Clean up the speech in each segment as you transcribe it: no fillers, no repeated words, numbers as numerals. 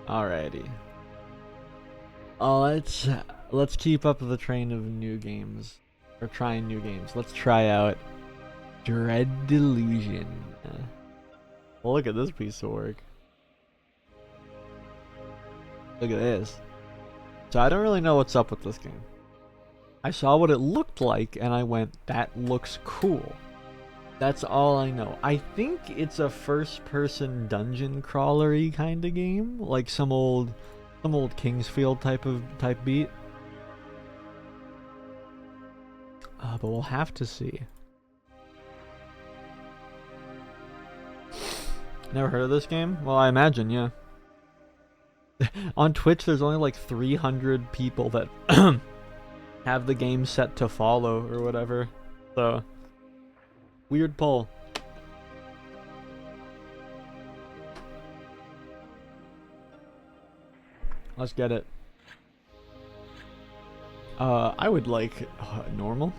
Alrighty. Let's keep up the train of new games. Or trying new games. Let's try out Dread Delusion. Look at this piece of work. Look at this. So I don't really know what's up with this game. I saw what it looked like and I went, that looks cool. That's all I know. I think it's a first-person dungeon crawlery kind of game, like some old Kingsfield type beat. But we'll have to see. Never heard of this game? Well, I imagine, yeah. On Twitch, there's only like 300 people that have the game set to follow or whatever. So, weird poll. Let's get it. I would like normal.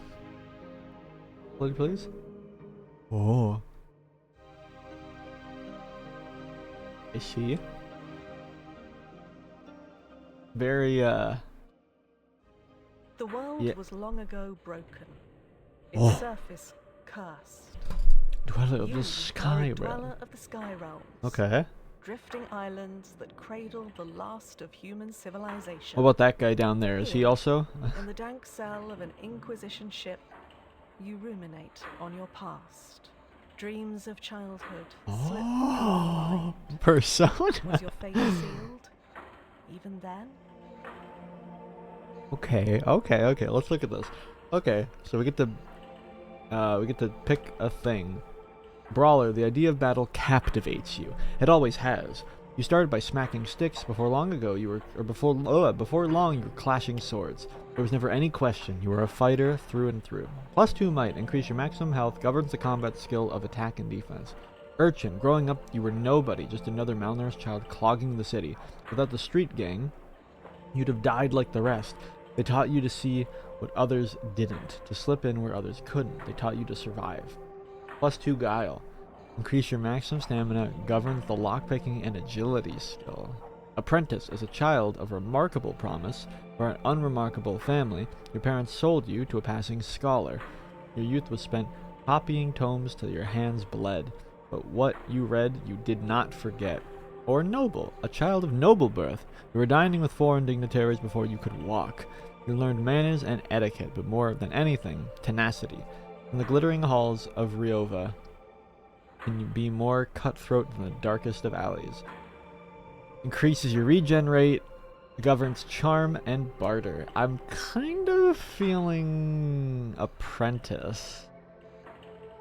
Please. Oh. I see. Very The world was long ago broken. Its surface cursed. Dweller of You the are a Sky dweller Realm. of the sky realms. Okay. Drifting islands that cradle the last of human civilization. What about that guy down there? Is he also? In the dank cell of an Inquisition ship, you ruminate on your past. Dreams of childhood slip from your mind. Persona. Was your fate sealed? Even then? Okay. Let's look at this. Okay, so we get to pick a thing. Brawler, the idea of battle captivates you. It always has. You started by smacking sticks. Before long you were clashing swords. There was never any question. You were a fighter through and through. +2 might increase your maximum health. Governs the combat skill of attack and defense. Urchin, growing up, you were nobody, just another malnourished child clogging the city. Without the street gang, you'd have died like the rest. They taught you to see what others didn't, to slip in where others couldn't. They taught you to survive. +2 guile. Increase your maximum stamina, governs the lockpicking and agility skill. Apprentice is a child of remarkable promise for an unremarkable family. Your parents sold you to a passing scholar. Your youth was spent copying tomes till your hands bled. But what you read you did not forget. Or noble, a child of noble birth. You were dining with foreign dignitaries before you could walk. You learned manners and etiquette, but more than anything, tenacity. In the glittering halls of Riova, can you be more cutthroat than the darkest of alleys? Increases your regen rate, governs charm and barter. I'm kind of feeling apprentice.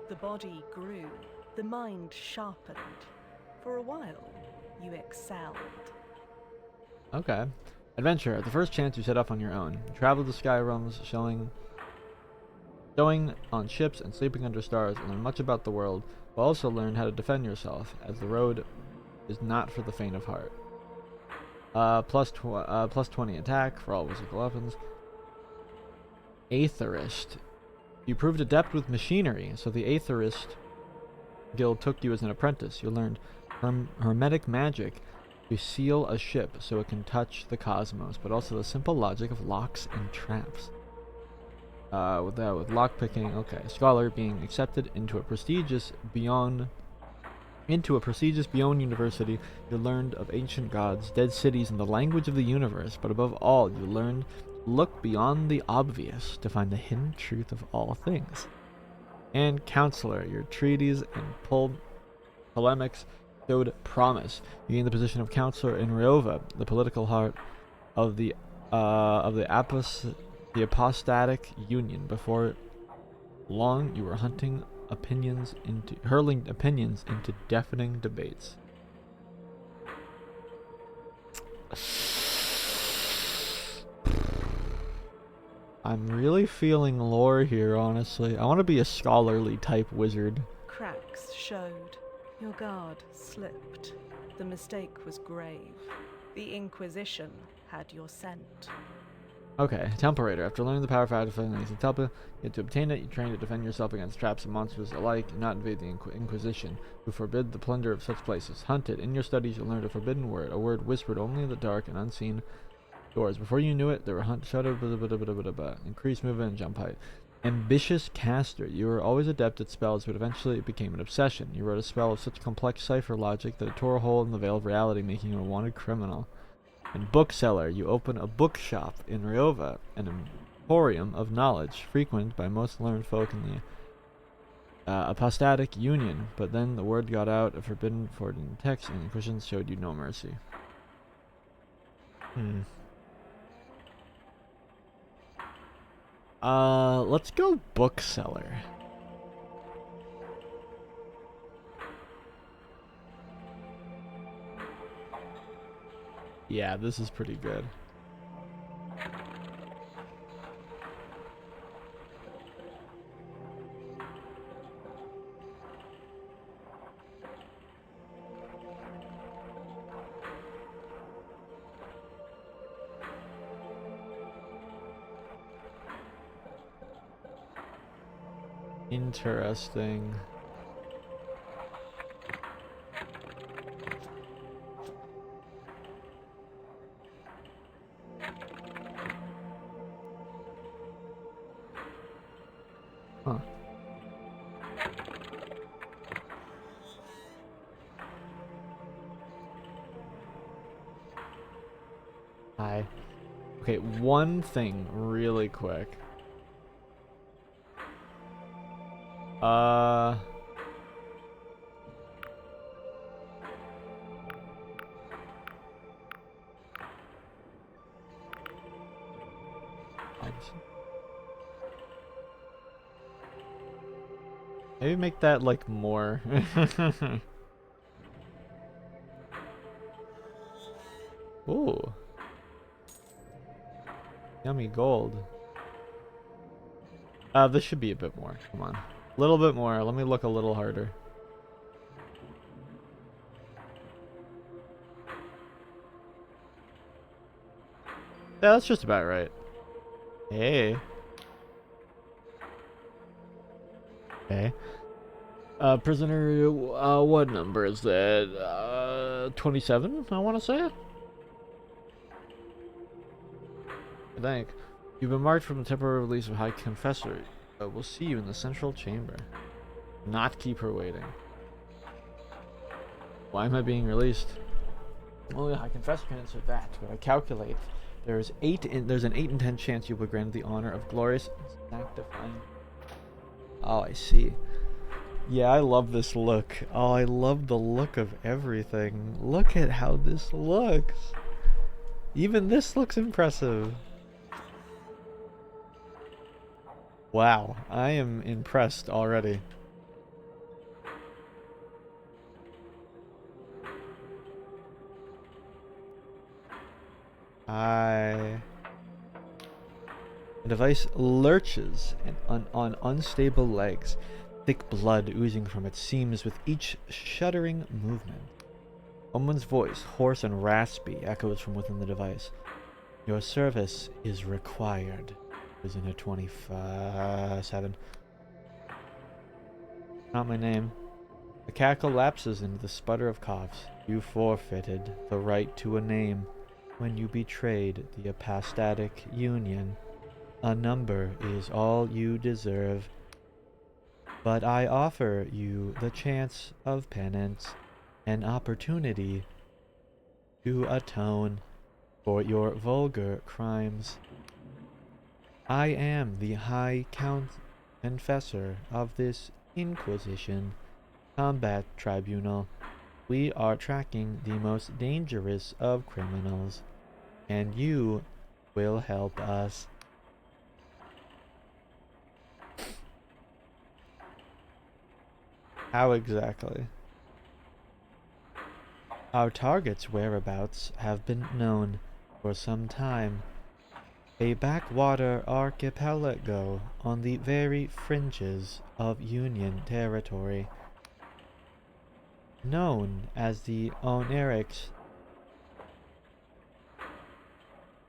The body grew, the mind sharpened. For a while, you excelled. Okay. Adventure. At the first chance, you set off on your own. You travel the sky realms, stowing on ships and sleeping under stars, and learn much about the world, but also learn how to defend yourself, as the road is not for the faint of heart. Plus 20 attack for all physical weapons. Aetherist. You proved adept with machinery, so the Aetherist guild took you as an apprentice. You learned hermetic magic to seal a ship so it can touch the cosmos, but also the simple logic of locks and traps. With lockpicking, okay. Scholar, being accepted into a prestigious beyond university, you learned of ancient gods, dead cities, and the language of the universe, but above all, you learned to look beyond the obvious to find the hidden truth of all things. And counselor, your treaties and polemics showed promise. You gained the position of counselor in Riova, the political heart of the apostatic union. Before long, you were hurling opinions into deafening debates. I'm really feeling lore here, honestly. I want to be a scholarly type wizard. Cracks showed. Your guard slipped. The mistake was grave. The Inquisition had your scent. Okay, Temperator. After learning the power of the Temple, you get to obtain it. You train to defend yourself against traps and monsters alike, and not invade the Inquisition, who forbid the plunder of such places. Hunted. In your studies, you learned a forbidden word, a word whispered only in the dark and unseen doors. Before you knew it, there were increased movement and jump height. Ambitious caster. You were always adept at spells, but eventually it became an obsession. You wrote a spell of such complex cipher logic that it tore a hole in the veil of reality, making you a wanted criminal. And bookseller. You open a bookshop in Ryova, an emporium of knowledge, frequented by most learned folk in the apostatic union. But then the word got out of forbidden text, and the Inquisition showed you no mercy. Let's go bookseller. Yeah, this is pretty good. Interesting. Huh. Hi. Okay, one thing really quick. Maybe make that like more. Ooh. Yummy gold. This should be a bit more. Come on. A little bit more. Let me look a little harder. Yeah, that's just about right. Hey. Okay. Prisoner, what number is that? 27, I want to say? I think. You've been marked from the temporary release of High Confessor. We'll see you in the central chamber. Not keep her waiting. Why am I being released? Only a High Confessor can answer that, but I calculate there's an 8 in 10 chance you'll be granted the honor of glorious sanctifying. Oh, I see. Yeah, I love this look. Oh, I love the look of everything. Look at how this looks. Even this looks impressive. Wow, I am impressed already. The device lurches on unstable legs, thick blood oozing from its seams with each shuddering movement. Someone's voice, hoarse and raspy, echoes from within the device. Your service is required. Prisoner 27. Not my name. The cackle lapses into the sputter of coughs. You forfeited the right to a name when you betrayed the apostatic union. A number is all you deserve. But I offer you the chance of penance, an opportunity to atone for your vulgar crimes. I am the High Confessor of this Inquisition Combat Tribunal. We are tracking the most dangerous of criminals, and you will help us. How exactly? Our target's whereabouts have been known for some time. A backwater archipelago on the very fringes of Union territory, known as the Onerix.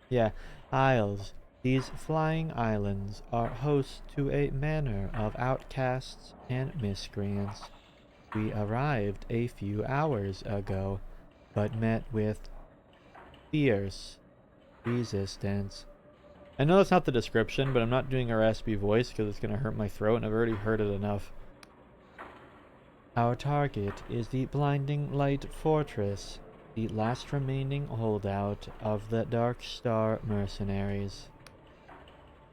Yeah, Isles. These flying islands are host to a manor of outcasts and miscreants. We arrived a few hours ago, but met with fierce resistance. I know that's not the description, but I'm not doing a raspy voice because it's going to hurt my throat, and I've already heard it enough. Our target is the Blinding Light Fortress, the last remaining holdout of the Dark Star mercenaries.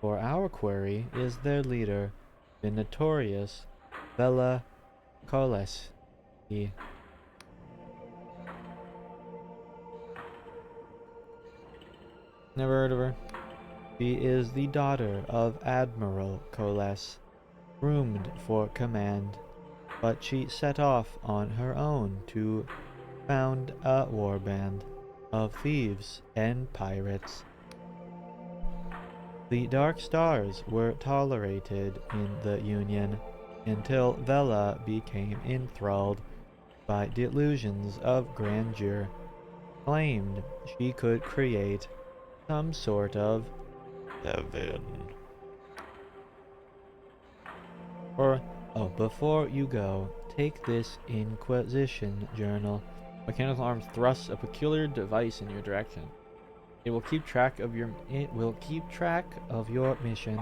For our quarry is their leader, the notorious Bella Koleski. Never heard of her. She is the daughter of Admiral Koles, groomed for command, but she set off on her own to found a warband of thieves and pirates. The Dark Stars were tolerated in the Union until Vela became enthralled by delusions of grandeur, claimed she could create some sort of heaven. Before you go, take this Inquisition journal. Mechanical arm thrusts a peculiar device in your direction. It will keep track of your mission.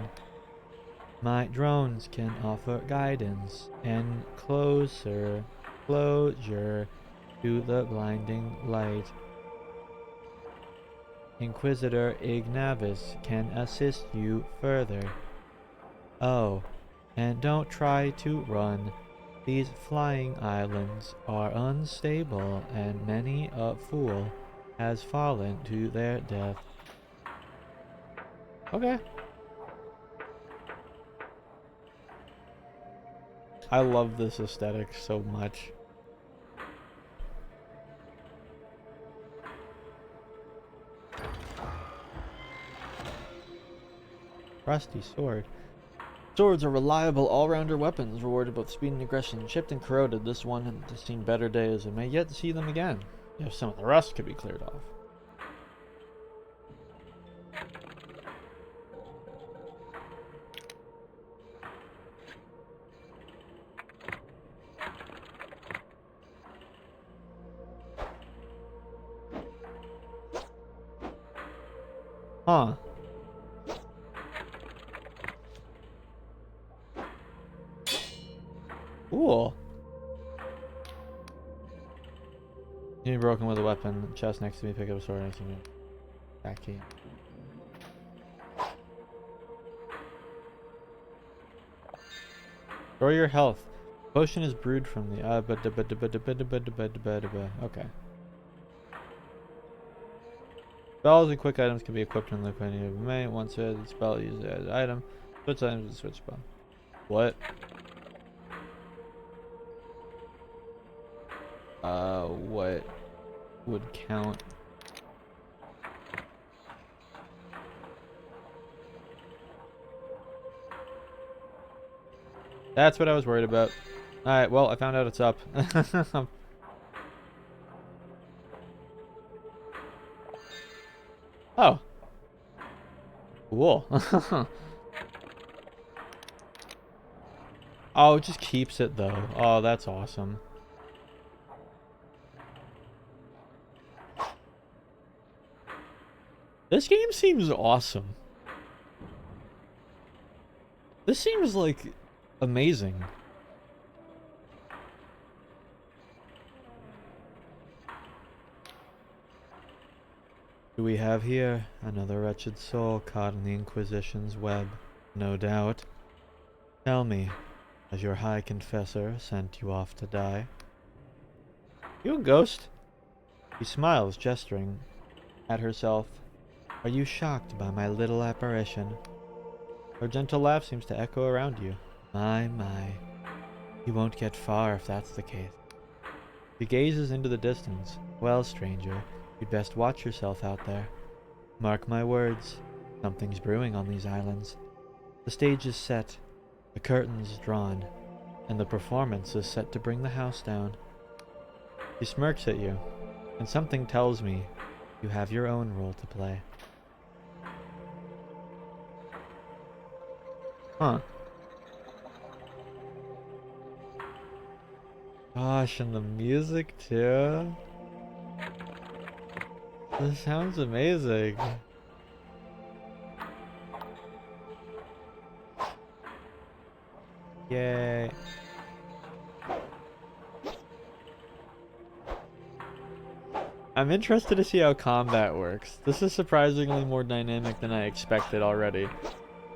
My drones can offer guidance and closure to the blinding light. Inquisitor Ignavis can assist you further. Oh, and don't try to run. These flying islands are unstable, and many a fool has fallen to their death. Okay. I love this aesthetic so much. Rusty sword. Swords are reliable all-rounder weapons, rewarded both speed and aggression. Chipped and corroded, this one has seen better days and may yet see them again, if some of the rust could be cleared off. Huh. Cool. You be broken with a weapon. Chest next to me. Pick up a sword next to me. Back key. Restore your health. Potion is brewed from the okay. Spells and quick items can be equipped in the equipment of main. Once a spell used as an item. Switch items and switch spell. What? What would count? That's what I was worried about. Alright, well, I found out it's up. Oh. Cool. Oh, it just keeps it, though. Oh, that's awesome. This game seems awesome. This seems like amazing. Do we have here another wretched soul caught in the Inquisition's web? No doubt. Tell me, has your high confessor sent you off to die? You a ghost? She smiles, gesturing at herself. Are you shocked by my little apparition? Her gentle laugh seems to echo around you. My. You won't get far if that's the case. She gazes into the distance. Well, stranger, you'd best watch yourself out there. Mark my words, something's brewing on these islands. The stage is set, the curtains drawn, and the performance is set to bring the house down. She smirks at you, and something tells me you have your own role to play. Huh. Gosh, and the music too. This sounds amazing. Yay. I'm interested to see how combat works. This is surprisingly more dynamic than I expected already.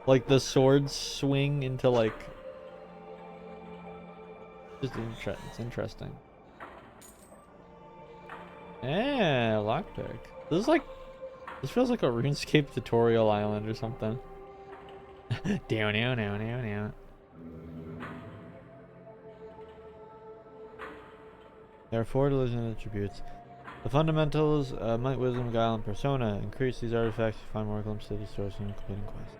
Like the swords swing into like... It's interesting. Yeah, lockpick. This is like... This feels like a RuneScape tutorial island or something. Down, down, down, down, down. There are 4 delusion attributes. The fundamentals, might, wisdom, guile, and persona. Increase these artifacts to find more glimpses of the source and completing quests.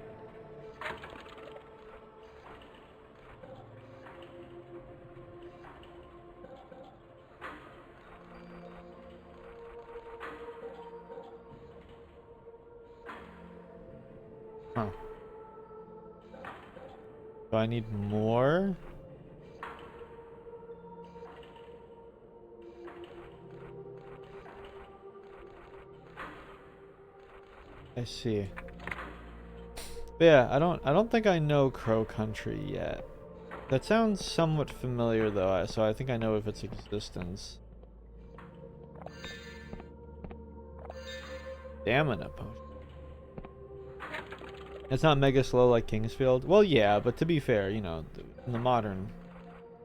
Huh. Do I need more? I see. But yeah, I don't think I know Crow Country yet. That sounds somewhat familiar though, so I think I know of its existence. Stamina potion. It's not mega slow like Kingsfield. Well, yeah, but to be fair, you know, in the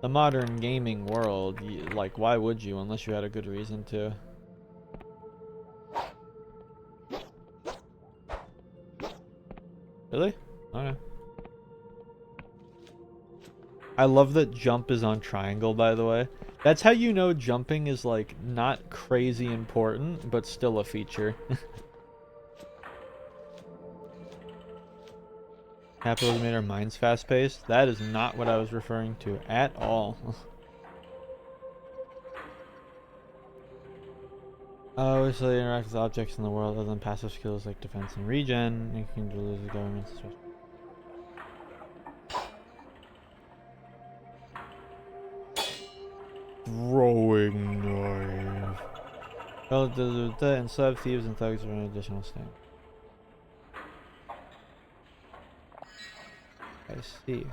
modern gaming world, like, why would you unless you had a good reason to? Really? Okay. I love that jump is on triangle, by the way. That's how you know jumping is, like, not crazy important, but still a feature. Capitalism made our minds fast-paced. That is not what I was referring to at all. So they interact with objects in the world other than passive skills like defense and regen. You can lose the government's... Throwing knife. Well, the enslaved thieves and thugs are an additional sting. I see.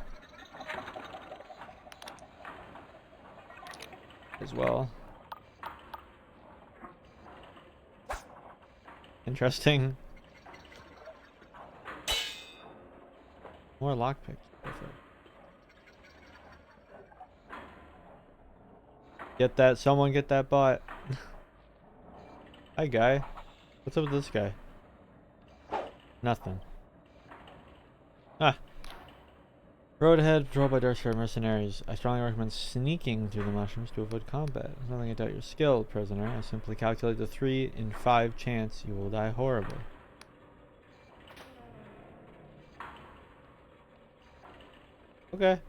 As well. Interesting. More lockpicks. Get that. Someone get that bot. Hi, guy. What's up with this guy? Nothing. Ah. Road ahead, patrolled by Darkstar mercenaries. I strongly recommend sneaking through the mushrooms to avoid combat. There's nothing to doubt your skill, prisoner. I simply calculate the 3 in 5 chance you will die horribly. Okay.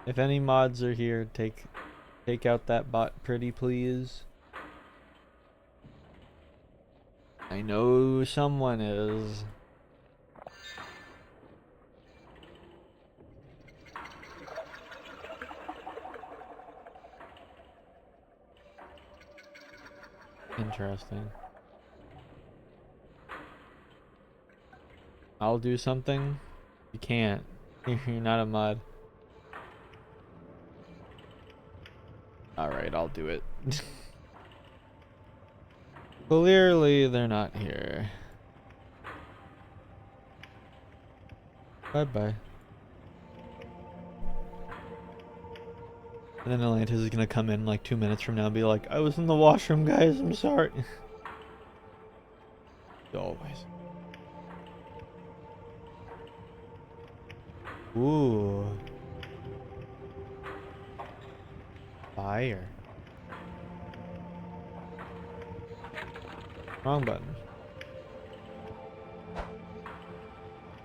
If any mods are here, take out that bot pretty please. I know someone is. Interesting. I'll do something. You can't. You're not a mod. Alright, I'll do it. Clearly, they're not here. Bye-bye. And then Atlantis is gonna come in like 2 minutes from now and be like, I was in the washroom, guys, I'm sorry. Always. Ooh. Fire. Wrong button.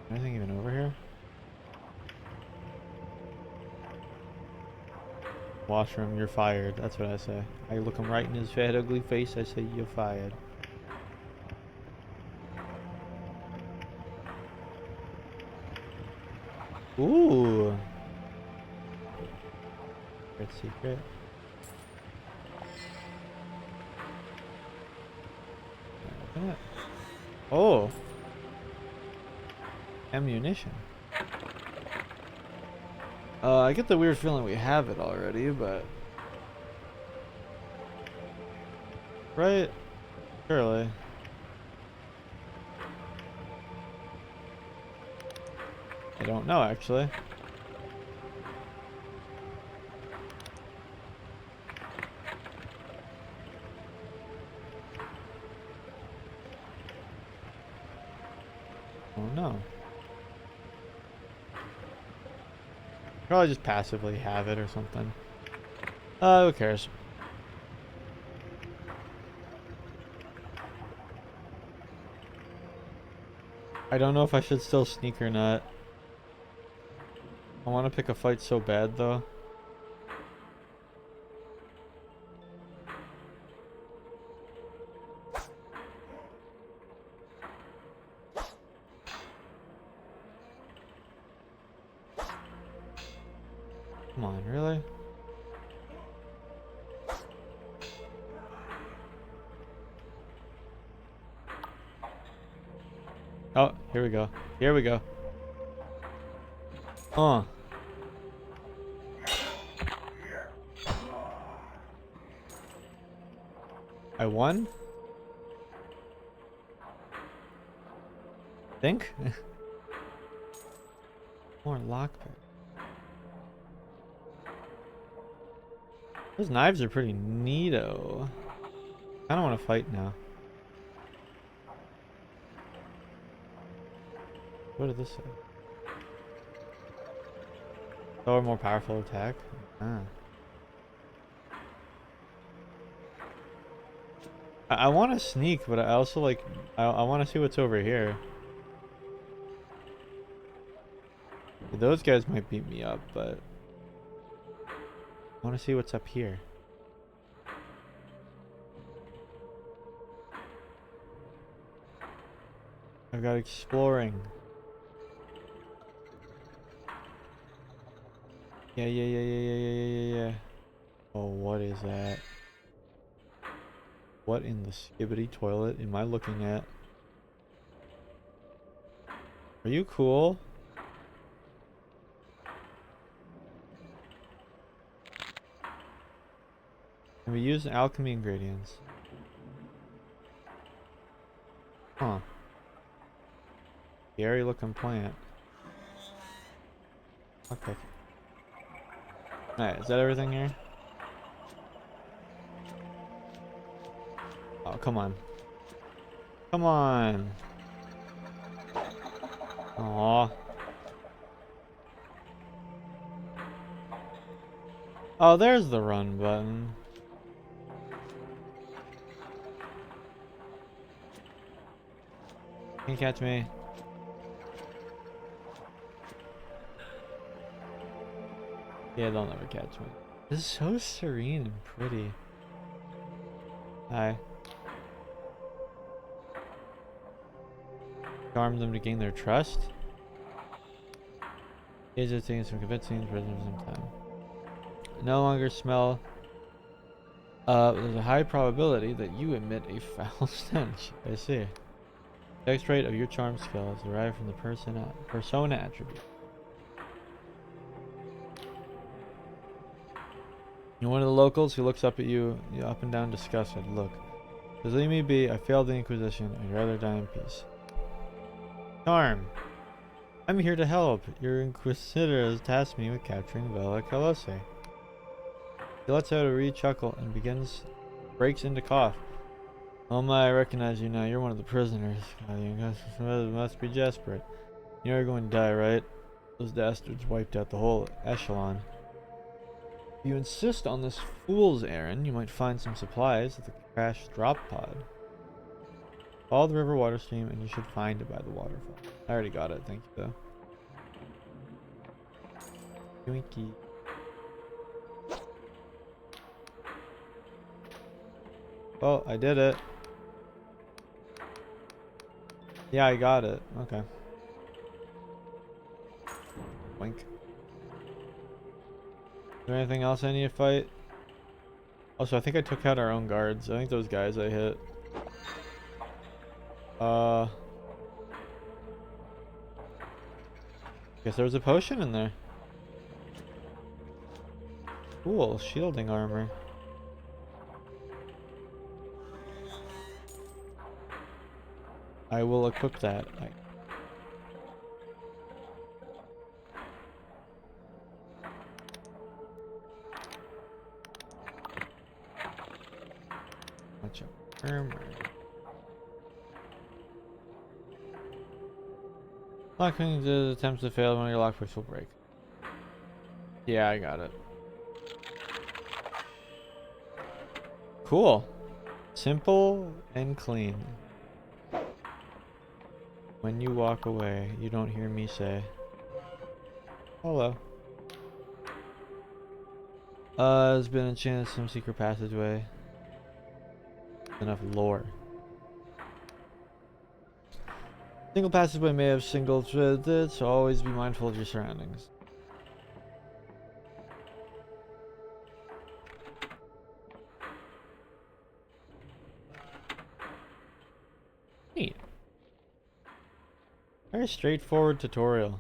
Anything even over here? Washroom, you're fired. That's what I say. I look him right in his fat, ugly face. I say, you're fired. Ooh. Great secret. Open it. Oh. Ammunition. I get the weird feeling we have it already, but... Right? Surely. I don't know, actually. Oh no. Probably just passively have it or something. Who cares? I don't know if I should still sneak or not. I want to pick a fight so bad though. Come on, really? Oh, here we go. Here we go. I won? Think? More lockpick. Those knives are pretty neato. I don't want to fight now. What did this say? Or more powerful attack? Ah. I want to sneak, but I also like... I want to see what's over here. Those guys might beat me up, but... I want to see what's up here. I've got exploring. Yeah. Oh, what is that? What in the skibbity toilet am I looking at? Are you cool? Can we use alchemy ingredients? Huh. Scary looking plant. Okay. Alright, is that everything here? Oh, come on. Come on. Aww. Oh, there's the run button. Can you catch me? Yeah, they'll never catch me. This is so serene and pretty. Hi. Charm them to gain their trust. Age of things from convincing prisoners in time. No longer smell. There's a high probability that you emit a foul stench. I see. The X rate of your charm skill is derived from the persona attribute. You're one of the locals who looks up at you up and down disgusted. Look. Says, leave me be. I failed the Inquisition. I'd rather die in peace. Charm. I'm here to help. Your Inquisitor has tasked me with capturing Bella Colossi. He lets out a wee chuckle and breaks into cough. Oh my, I recognize you now. You're one of the prisoners. God, must be desperate. You know you're going to die, right? Those dastards wiped out the whole echelon. If you insist on this fool's errand, you might find some supplies at the crashed drop pod. Follow the river water stream and you should find it by the waterfall. I already got it, thank you though. Yoinky. Oh, I did it. Yeah, I got it. Okay. Wink. Is there anything else I need to fight? Also, I think I took out our own guards. I think those guys I hit. Guess there was a potion in there. Cool, shielding armor. I will equip that. Bunch of armor. Locking the attempts to fail when your lockpicks will break. Yeah, I got it. Cool. Simple and clean. When you walk away, you don't hear me say, hello. There's been a chance some secret passageway. Enough lore. Single passageway may have single threaded, so always be mindful of your surroundings. Neat. Very straightforward tutorial.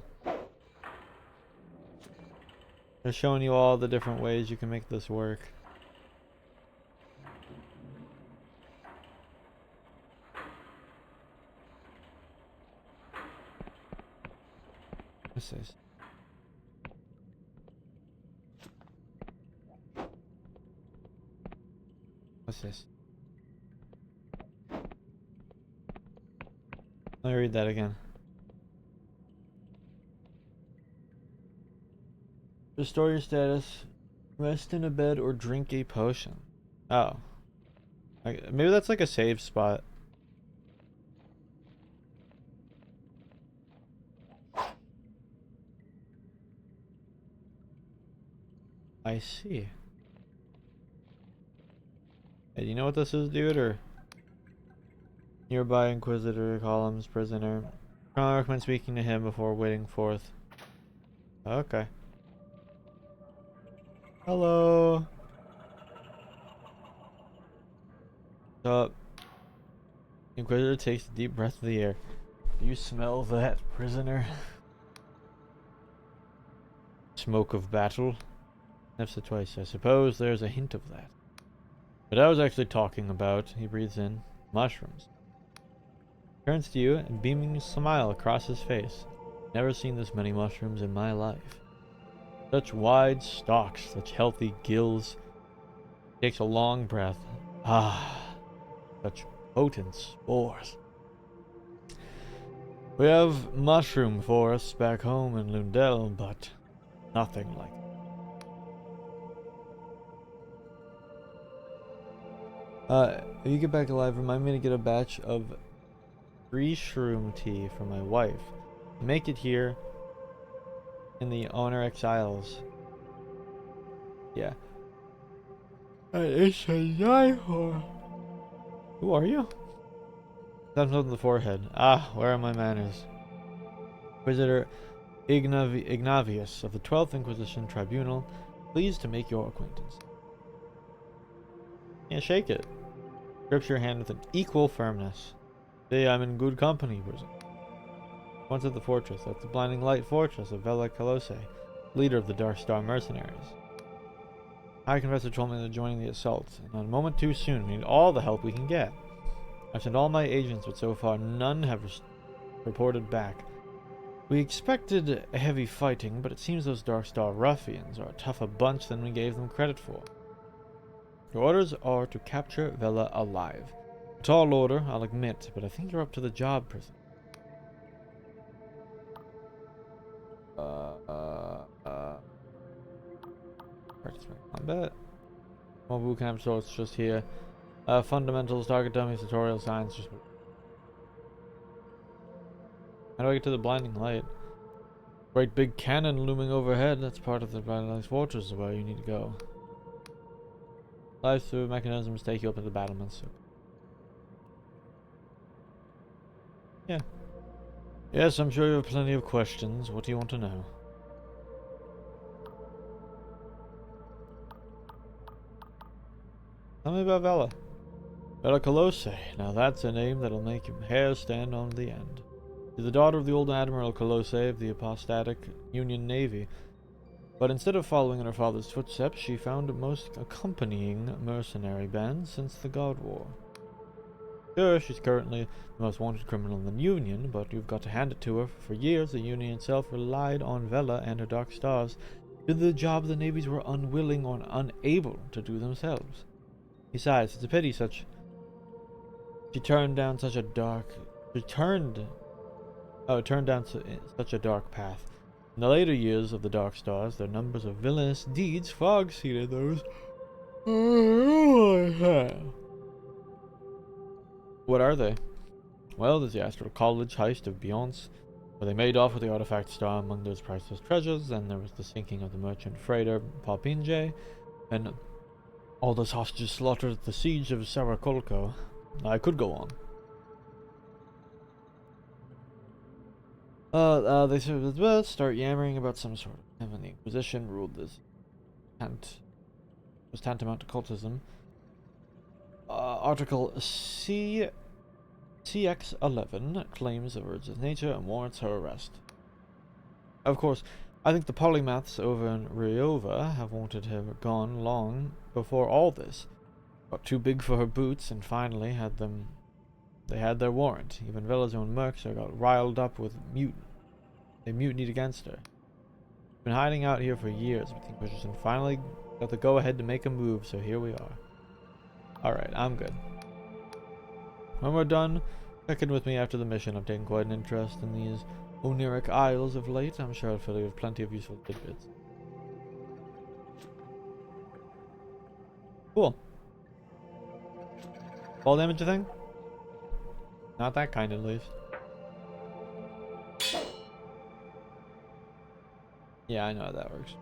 They're showing you all the different ways you can make this work. What's this? What's this? Let me read that again. Restore your status. Rest in a bed or drink a potion. Oh. Maybe that's like a save spot. I see. Hey, do you know what this is, dude? Or nearby Inquisitor, columns, prisoner. I recommend speaking to him before waiting forth. Okay. Hello. What's up? Inquisitor takes a deep breath of the air. Do you smell that, prisoner? Smoke of battle. Sniffs it twice. I suppose there's a hint of that. But I was actually talking about, he breathes in, mushrooms. Turns to you, and beaming a smile across his face. Never seen this many mushrooms in my life. Such wide stalks, such healthy gills. Takes a long breath. Ah, such potent spores. We have mushroom forests back home in Lundell, but nothing like it. If you get back alive, remind me to get a batch of free shroom tea for my wife. Make it here in the Honor Exiles. Yeah. It's a die-hole. Who are you? Thumbs up on the forehead. Ah, where are my manners? Inquisitor Ignavius of the 12th Inquisition Tribunal, pleased to make your acquaintance. Yeah, shake it. Grips your hand with an equal firmness. Say I'm in good company, prisoner. Once at the fortress, at the blinding light fortress of Vela Colose, leader of the Dark Star mercenaries. High Confessor told me they're joining the assault, and not a moment too soon. We need all the help we can get. I've sent all my agents, but so far none have reported back. We expected a heavy fighting, but it seems those Dark Star ruffians are a tougher bunch than we gave them credit for. Your orders are to capture Vela alive. A tall order, I'll admit, but I think you're up to the job, prisoner. Practice combat. More boot camp sorts just here. Fundamentals, target dummies, tutorial science. Just. How do I get to the blinding light? Great big cannon looming overhead. That's part of the blinding light fortress is where you need to go. Live through mechanisms take you up to the battlements. Yeah. Yes, I'm sure you have plenty of questions. What do you want to know? Tell me about Vela. Vela Colossae. Now that's a name that'll make your hair stand on the end. She's the daughter of the old Admiral Colossae of the apostatic Union Navy. But instead of following in her father's footsteps, she found a most accompanying mercenary band since the God War. Sure, she's currently the most wanted criminal in the Union, but you've got to hand it to her. For years, the Union itself relied on Vela and her Dark Stars to do the job the navies were unwilling or unable to do themselves. Besides, it's a pity she turned down such a dark such a dark path. In the later years of the Dark Stars, their numbers of villainous deeds far exceeded those. What are they? Well, there's the Astral College heist of Beyonce, where they made off with the artifact star among those priceless treasures. Then there was the sinking of the merchant freighter Popinje, and all those hostages slaughtered at the siege of Sarakolko. I could go on. They sort of start yammering about some sort of heaven. The Inquisition ruled this was tantamount to cultism. Article CX11 claims the words of nature and warrants her arrest. Of course, I think the polymaths over in Ryova have wanted her gone long before all this. Got too big for her boots and finally they had their warrant. Even Vela's own mercs got riled up with They mutinied against her. Been hiding out here for years, but the Inquisition finally got the go-ahead to make a move, so here we are. Alright, I'm good. When we're done, check in with me after the mission. I'm taking quite an interest in these Oniric Isles of late. I'm sure I'll fill you with plenty of useful tidbits. Cool. Fall damage thing? Not that kind, at least. Yeah, I know how that works.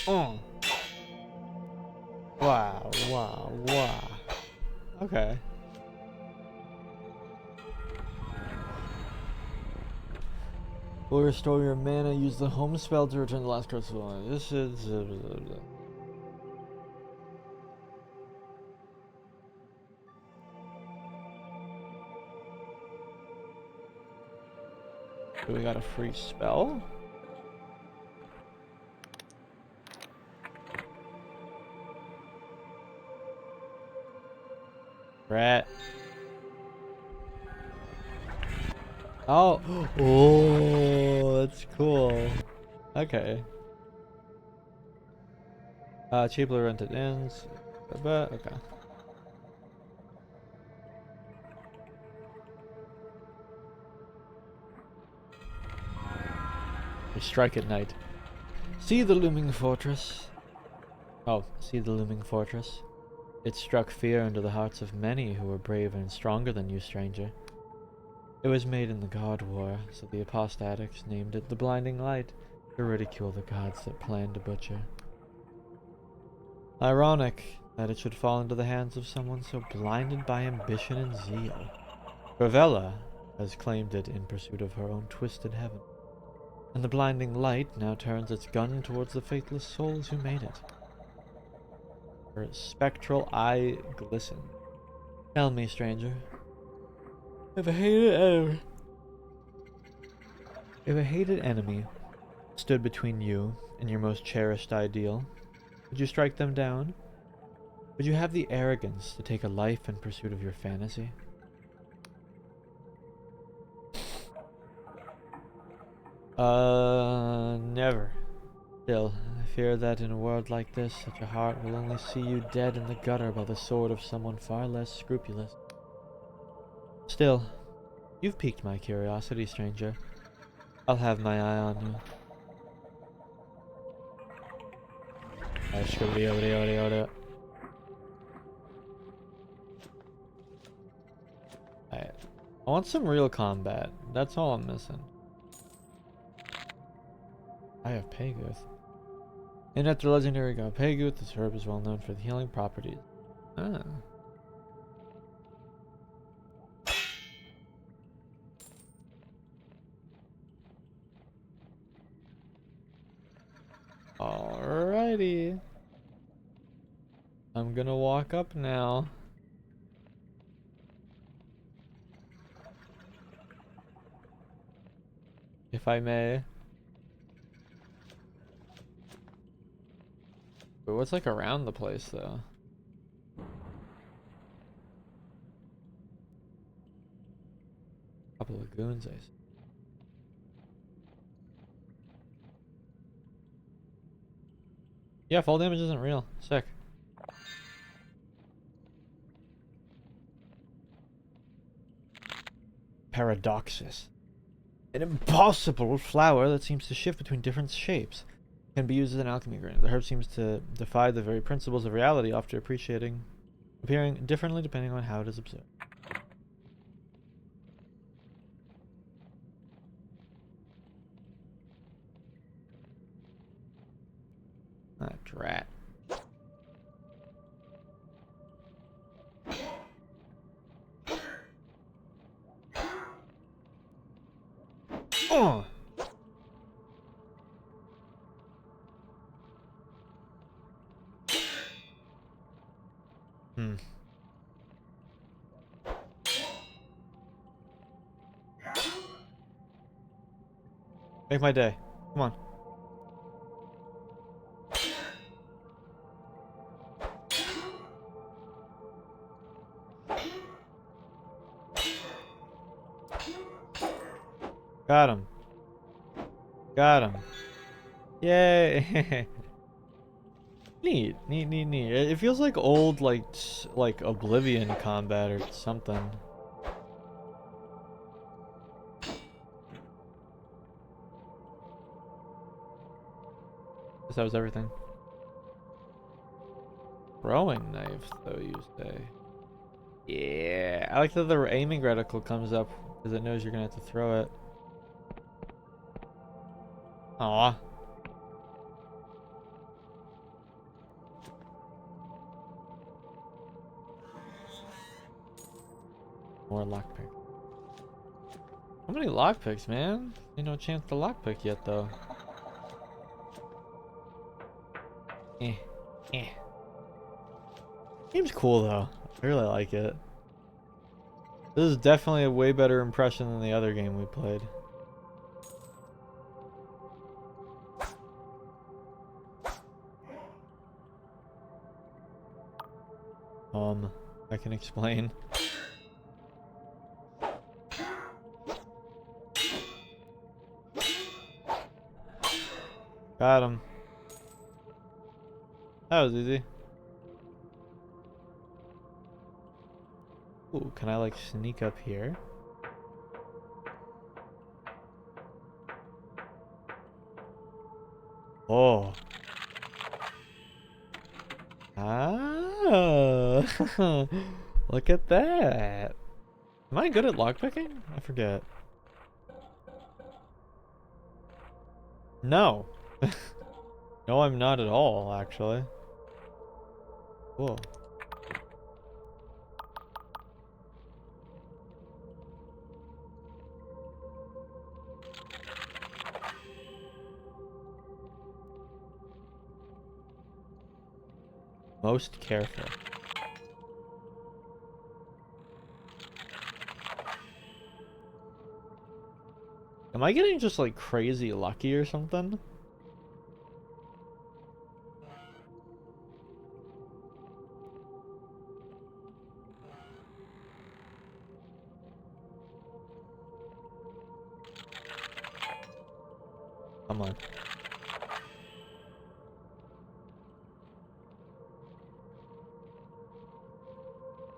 Oh. Wow. Okay. Will restore your mana. Use the home spell to return the last card to the line. This is. So we got a free spell. Rat. Oh, that's cool. Okay. Cheaply rented inns. Okay. We strike at night. See the looming fortress. Oh, see the looming fortress. It struck fear into the hearts of many who were braver and stronger than you, stranger. It was made in the God War, so the apostatics named it the Blinding Light, to ridicule the gods that planned to butcher. Ironic that it should fall into the hands of someone so blinded by ambition and zeal. Vela has claimed it in pursuit of her own twisted heaven, and the Blinding Light now turns its gun towards the faithless souls who made it. Her spectral eye glistened. Tell me, stranger, if a hated enemy stood between you and your most cherished ideal, would you strike them down? Would you have the arrogance to take a life in pursuit of your fantasy? Never. Still, I fear that in a world like this, such a heart will only see you dead in the gutter by the sword of someone far less scrupulous. Still, you've piqued my curiosity, stranger. I'll have my eye on you. I want some real combat. That's all I'm missing. I have Paguth. And after legendary god Paguth, this herb is well known for the healing properties. Ah. Alrighty. I'm gonna walk up now. If I may. But what's like around the place though? Couple of goons, I see. Yeah, fall damage isn't real. Sick. Paradoxus. An impossible flower that seems to shift between different shapes. Can be used as an alchemy ingredient. The herb seems to defy the very principles of reality, often appearing differently depending on how it is observed. Ah, drat. Oh! Hmm. Make my day. Come on. Got him. Got him. Yay! Neat, neat, neat, neat. It feels like old, like Oblivion combat or something. Guess that was everything. Throwing knife, though, you say? Yeah, I like that the aiming reticle comes up because it knows you're gonna have to throw it. Aw. More lockpick. How many lockpicks, man? Ain't no chance to lockpick yet, though. Eh. Eh. Game's cool, though. I really like it. This is definitely a way better impression than the other game we played. I can explain. Got him. That was easy. Ooh, can I like sneak up here? Oh. Ah. Look at that. Am I good at lockpicking? I forget. No. No, I'm not at all, actually. Cool. Most careful. Am I getting just like crazy lucky or something? Come on.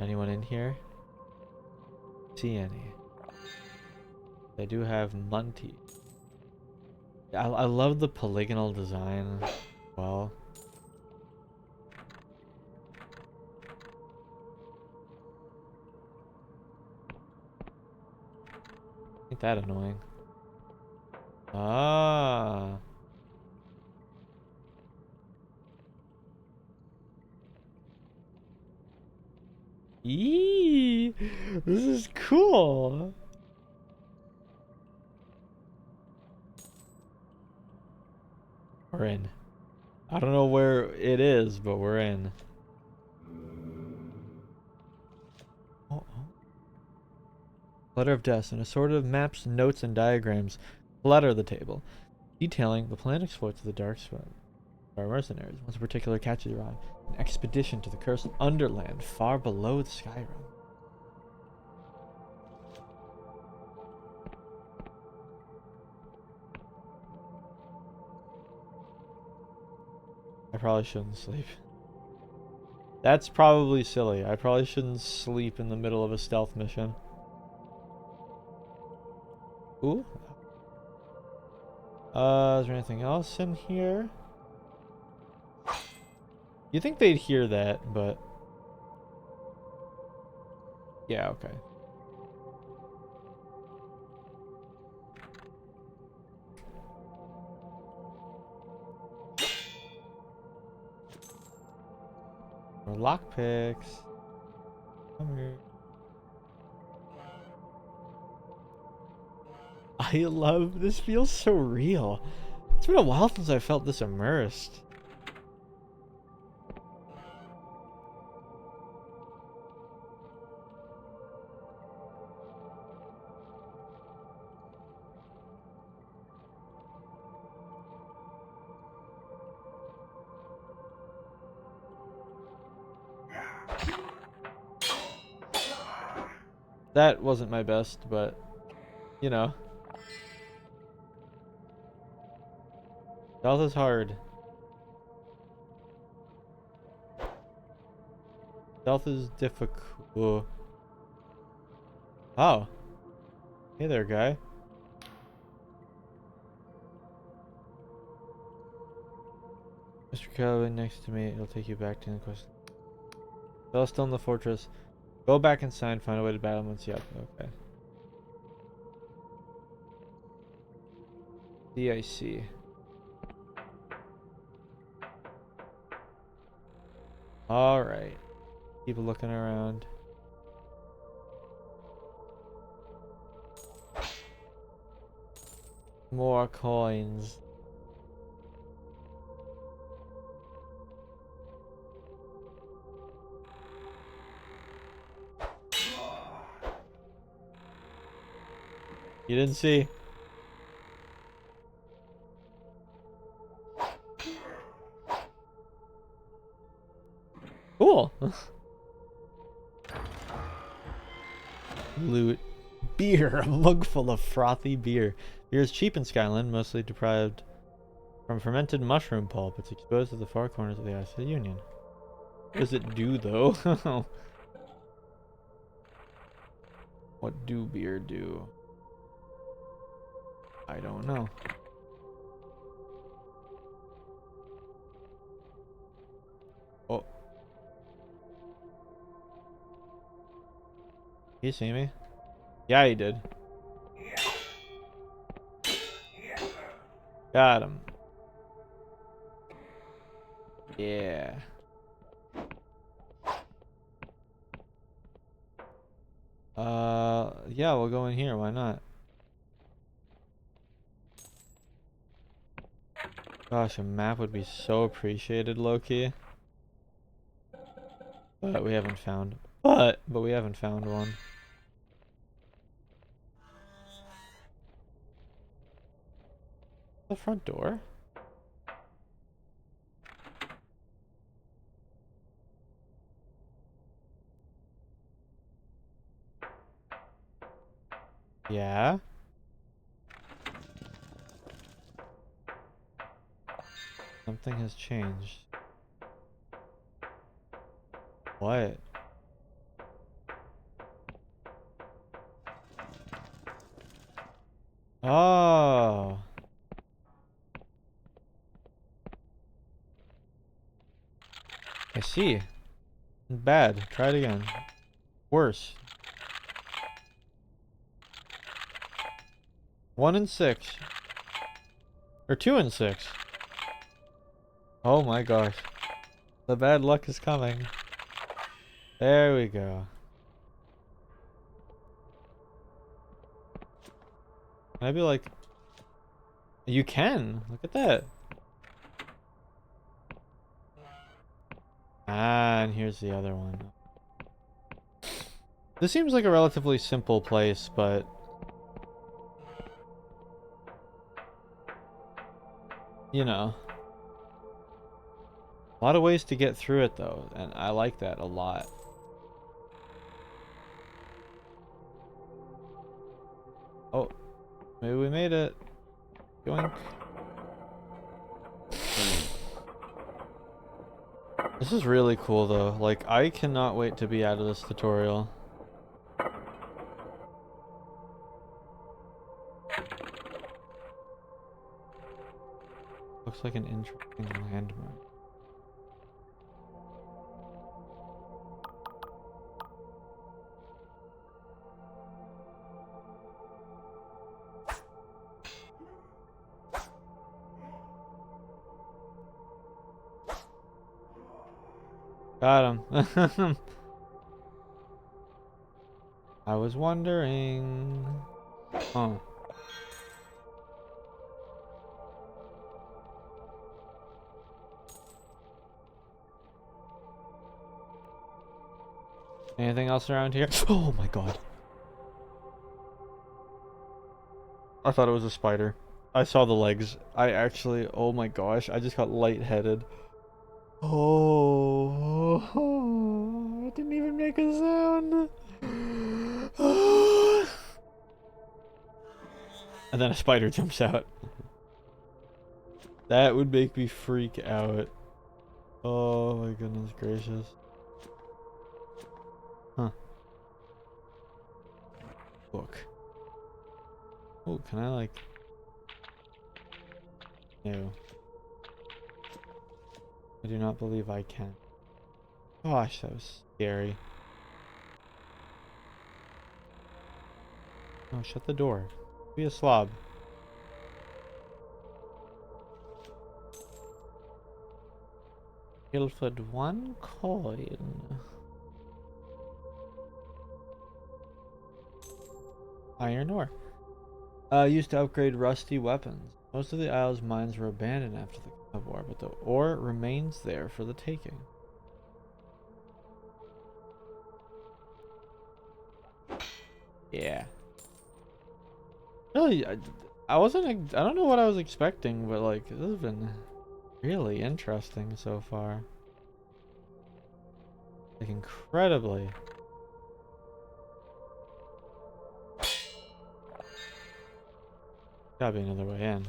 Anyone in here? See any? They do have Munty. I love the polygonal design as well. Ain't that annoying? Ah. Eee, this is cool. We're in. I don't know where it is, but we're in. Oh, oh. Letter of Death, an assortment of maps, notes, and diagrams clutter the table, detailing the planned exploits of the Dark Sweat. Our mercenaries, once a particular catch is arrived, an expedition to the cursed underland far below the Skyrim. I probably shouldn't sleep. That's probably silly. I probably shouldn't sleep in the middle of a stealth mission. Ooh. Is there anything else in here? You think they'd hear that, but... yeah, okay. More lockpicks. Come here. I love this. Feels so real. It's been a while since I felt this immersed. That wasn't my best, but you know, stealth is hard. Stealth is difficult. Oh, hey there, guy. Mr. Calvin next to me. It'll take you back to the quest. Bell's still in the fortress. Go back inside. Find a way to battle once. Yep. Okay. I see. All right. Keep looking around. More coins. You didn't see. Cool. Loot. Beer. A mug full of frothy beer. Beer is cheap in Skyland, mostly deprived from fermented mushroom pulp. It's exposed to the far corners of the Ice of the Union. What does it do, though? What do beer do? I don't know. Oh. You see me? Yeah, he did. Got him. Yeah. Yeah, we'll go in here. Why not? Gosh, a map would be so appreciated, low-key. But we haven't found. But we haven't found one. The front door? Yeah. Something has changed. What? Oh. I see. Bad. Try it again. Worse. 1 and 6. Or 2 and 6. Oh my gosh. The bad luck is coming. There we go. Can I be like... You can! Look at that. Ah, and here's the other one. This seems like a relatively simple place, but... You know. A lot of ways to get through it, though, and I like that a lot. Oh, maybe we made it. Yoink. This is really cool, though. Like, I cannot wait to be out of this tutorial. Looks like an interesting landmark. Got him. I was wondering. Oh. Anything else around here? Oh my god. I thought it was a spider. I saw the legs. I actually, oh my gosh, I just got lightheaded. Oh, it didn't even make a sound. And then a spider jumps out. That would make me freak out. Oh my goodness gracious. Huh. Book. Oh, can I like... No. I do not believe I can. Gosh, that was scary. Oh, shut the door. Be a slob. Pilfered 1 coin. Iron ore. Used to upgrade rusty weapons. Most of the isle's mines were abandoned after the war, but the ore remains there for the taking. Yeah. Really, I wasn't. I don't know what I was expecting, but like this has been really interesting so far. Like incredibly. Gotta be another way in.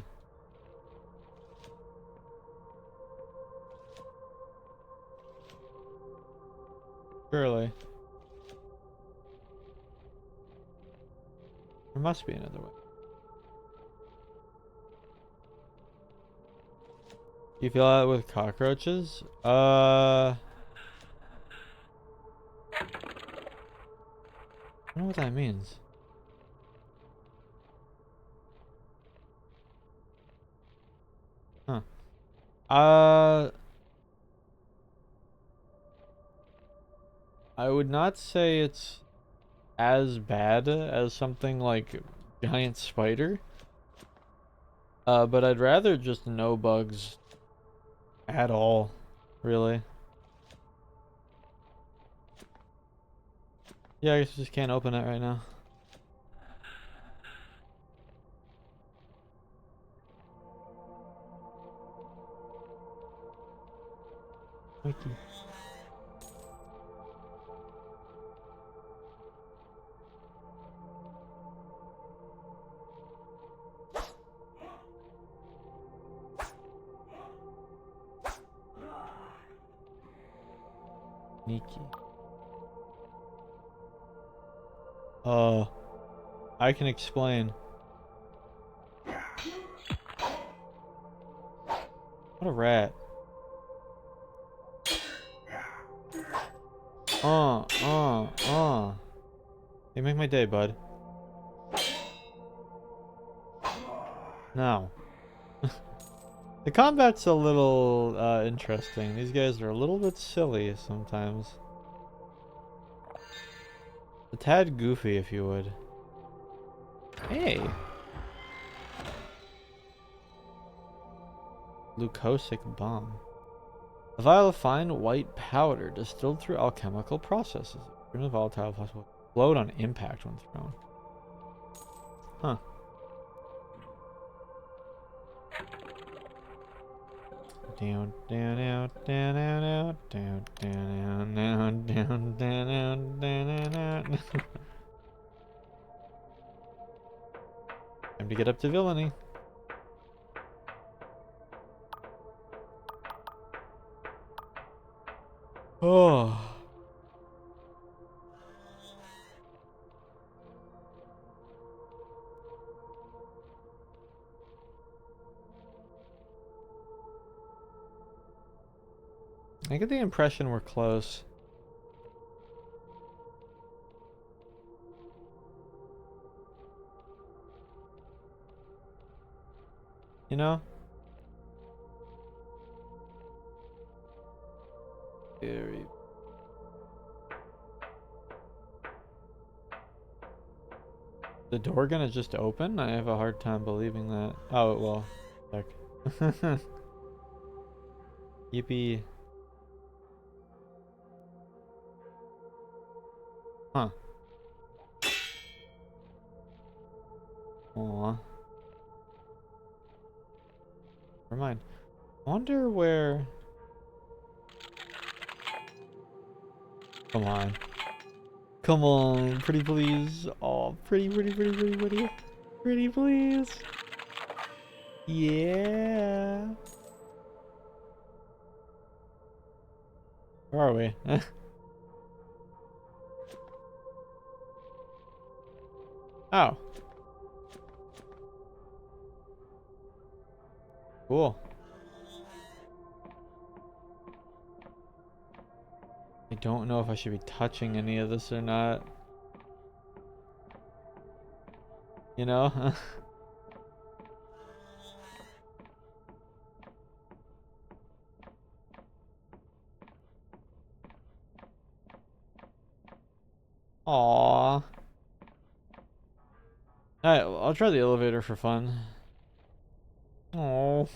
Surely. There must be another way. You feel that with cockroaches? I don't know what that means. Huh. I would not say it's as bad as something like giant spider. But I'd rather just no bugs at all, really. Yeah, I guess I just can't open it right now. Wiki. Sneaky. I can explain. What a rat. You make my day, bud. Now. The combat's a little, interesting. These guys are a little bit silly sometimes. A tad goofy, if you would. Hey! Leucosic bomb. A vial of fine white powder distilled through alchemical processes. Extremely volatile, possible explode on impact when thrown. Huh. Down, down, out, down, out, down, down, down, down, down, down, down. Time to get up to villainy. Oh. I get the impression we're close. You know? Very. The door gonna just open? I have a hard time believing that. Oh, it will. Heck. Yippee. Huh. Aw. Never mind. I wonder where... Come on. Come on, pretty please. Oh, pretty, pretty, pretty, pretty, pretty. Pretty please. Yeah. Where are we? Oh. Cool. I don't know if I should be touching any of this or not. You know? Aww. Alright, I'll try the elevator for fun. Oh.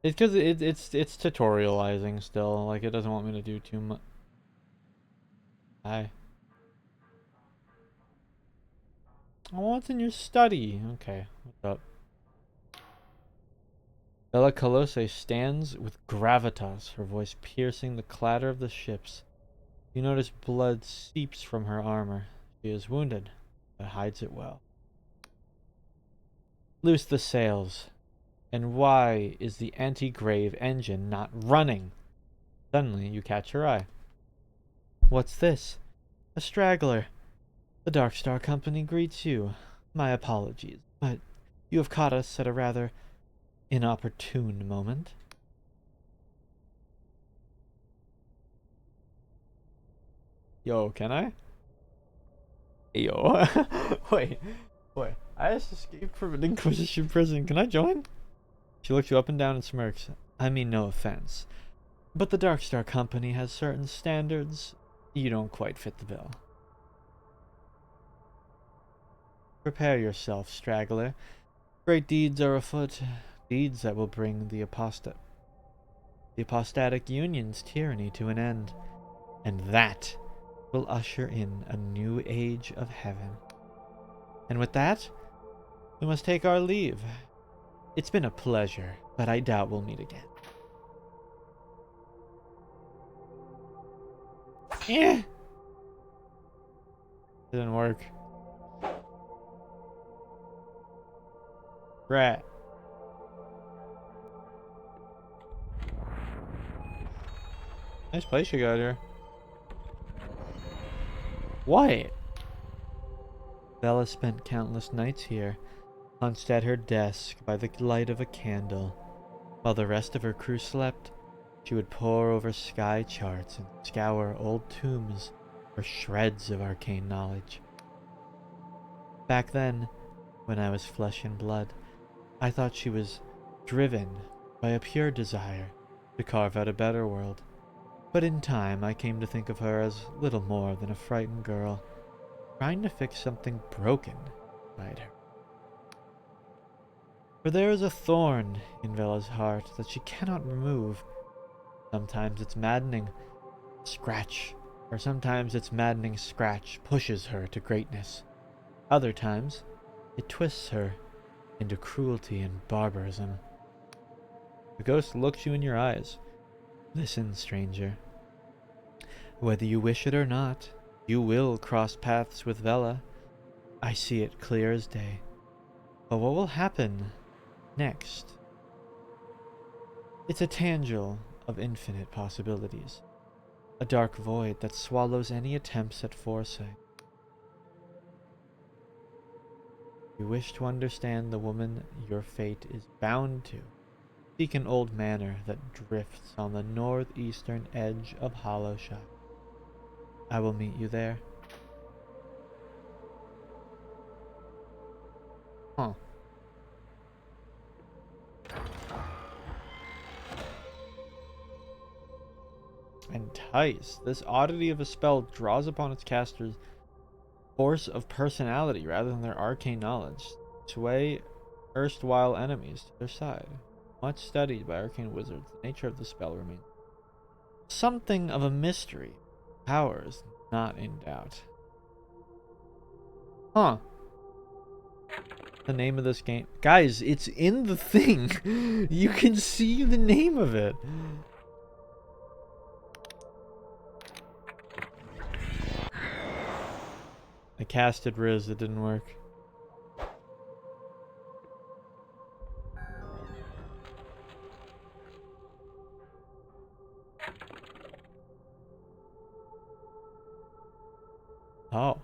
It's because it's tutorializing still. Like, it doesn't want me to do too much. Hi. Oh, what's in your study? Okay, what's up? Bella Colose stands with gravitas, her voice piercing the clatter of the ships. You notice blood seeps from her armor. She is wounded, but hides it well. Loose the sails. And why is the anti-grave engine not running? Suddenly, you catch her eye. What's this? A straggler. The Dark Star Company greets you. My apologies, but you have caught us at a rather inopportune moment. Yo, can I? Yo. Wait. I just escaped from an Inquisition prison. Can I join? She looks you up and down and smirks. I mean no offense, but the Dark Star Company has certain standards. You don't quite fit the bill. Prepare yourself, straggler. Great deeds are afoot. Deeds that will bring the apostatic union's tyranny to an end. And that will usher in a new age of heaven. And with that, we must take our leave. It's been a pleasure, but I doubt we'll meet again. Eh! Didn't work. Rat. Nice place you got here. What? Bella spent countless nights here, hunched at her desk by the light of a candle. While the rest of her crew slept, she would pore over sky charts and scour old tombs for shreds of arcane knowledge. Back then, when I was flesh and blood, I thought she was driven by a pure desire to carve out a better world. But in time, I came to think of her as little more than a frightened girl, trying to fix something broken inside her. For there is a thorn in Bella's heart that she cannot remove, Sometimes it's maddening scratch, or sometimes its maddening scratch pushes her to greatness. Other times, it twists her into cruelty and barbarism. The ghost looks you in your eyes. Listen, stranger. Whether you wish it or not, you will cross paths with Vela. I see it clear as day. But what will happen next? It's a tangent of infinite possibilities. A dark void that swallows any attempts at foresight. You wish to understand the woman your fate is bound to. Seek an old manor that drifts on the northeastern edge of Hollowshire. I will meet you there. Huh. Entice. This oddity of a spell draws upon its casters force of personality rather than their arcane knowledge. Sway erstwhile enemies to their side. Much studied by arcane wizards, the nature of the spell remains something of a mystery. Power is not in doubt. Huh. The name of this game. Guys, it's in the thing. You can see the name of it. I casted Riz, it didn't work. Oh.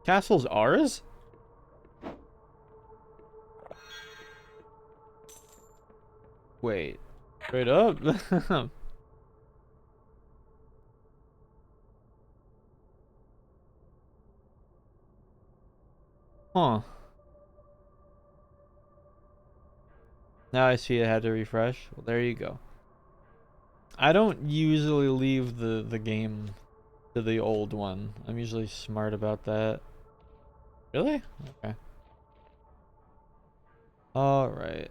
Castle's ours? Wait. Straight up? Huh. Now I see I had to refresh. Well, there you go. I don't usually leave the game to the old one. I'm usually smart about that. Really? Okay. Alright.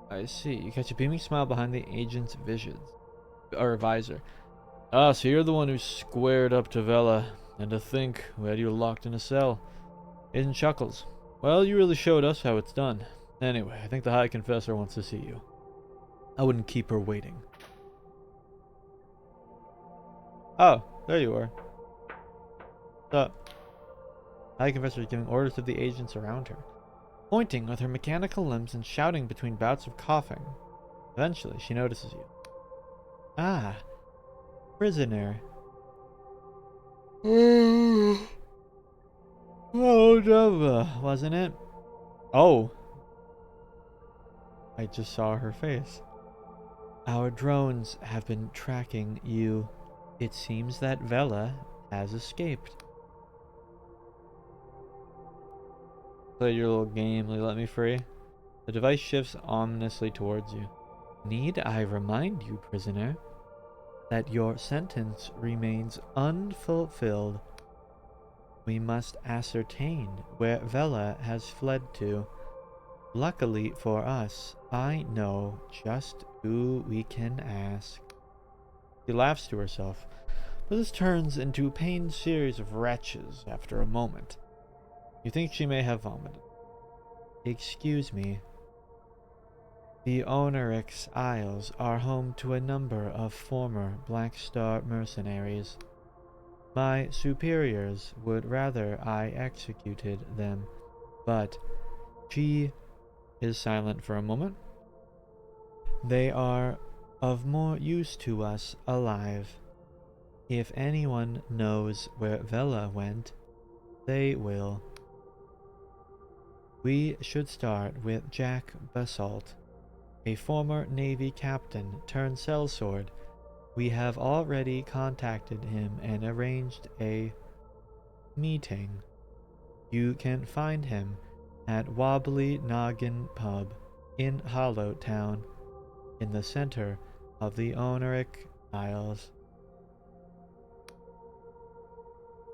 I see. You catch a beaming smile behind the agent's visions. Or visor. Ah, so you're the one who squared up to Vela. And to think, we had you locked in a cell. Agent chuckles. Well, you really showed us how it's done. Anyway, I think the High Confessor wants to see you. I wouldn't keep her waiting. Oh, there you are. What's up? High Confessor is giving orders to the agents around her, pointing with her mechanical limbs and shouting between bouts of coughing. Eventually, she notices you. Ah, prisoner. Oh, Java, wasn't it? Oh. I just saw her face. Our drones have been tracking you. It seems that Vela has escaped. Play your little game, they let me free. The device shifts ominously towards you. Need I remind you, prisoner, that your sentence remains unfulfilled? We must ascertain where Vela has fled to. Luckily for us, I know just who we can ask. She laughs to herself, but this turns into a pained series of retches after a moment. You think she may have vomited. Excuse me. The Onerix Isles are home to a number of former Black Star mercenaries. My superiors would rather I executed them, but she is silent for a moment. They are of more use to us alive. If anyone knows where Vela went, they will. We should start with Jack Basalt, a former Navy captain turned sellsword. We have already contacted him and arranged a meeting. You can find him at Wobbly Noggin Pub in Hollowtown, in the center of the Oneric Isles.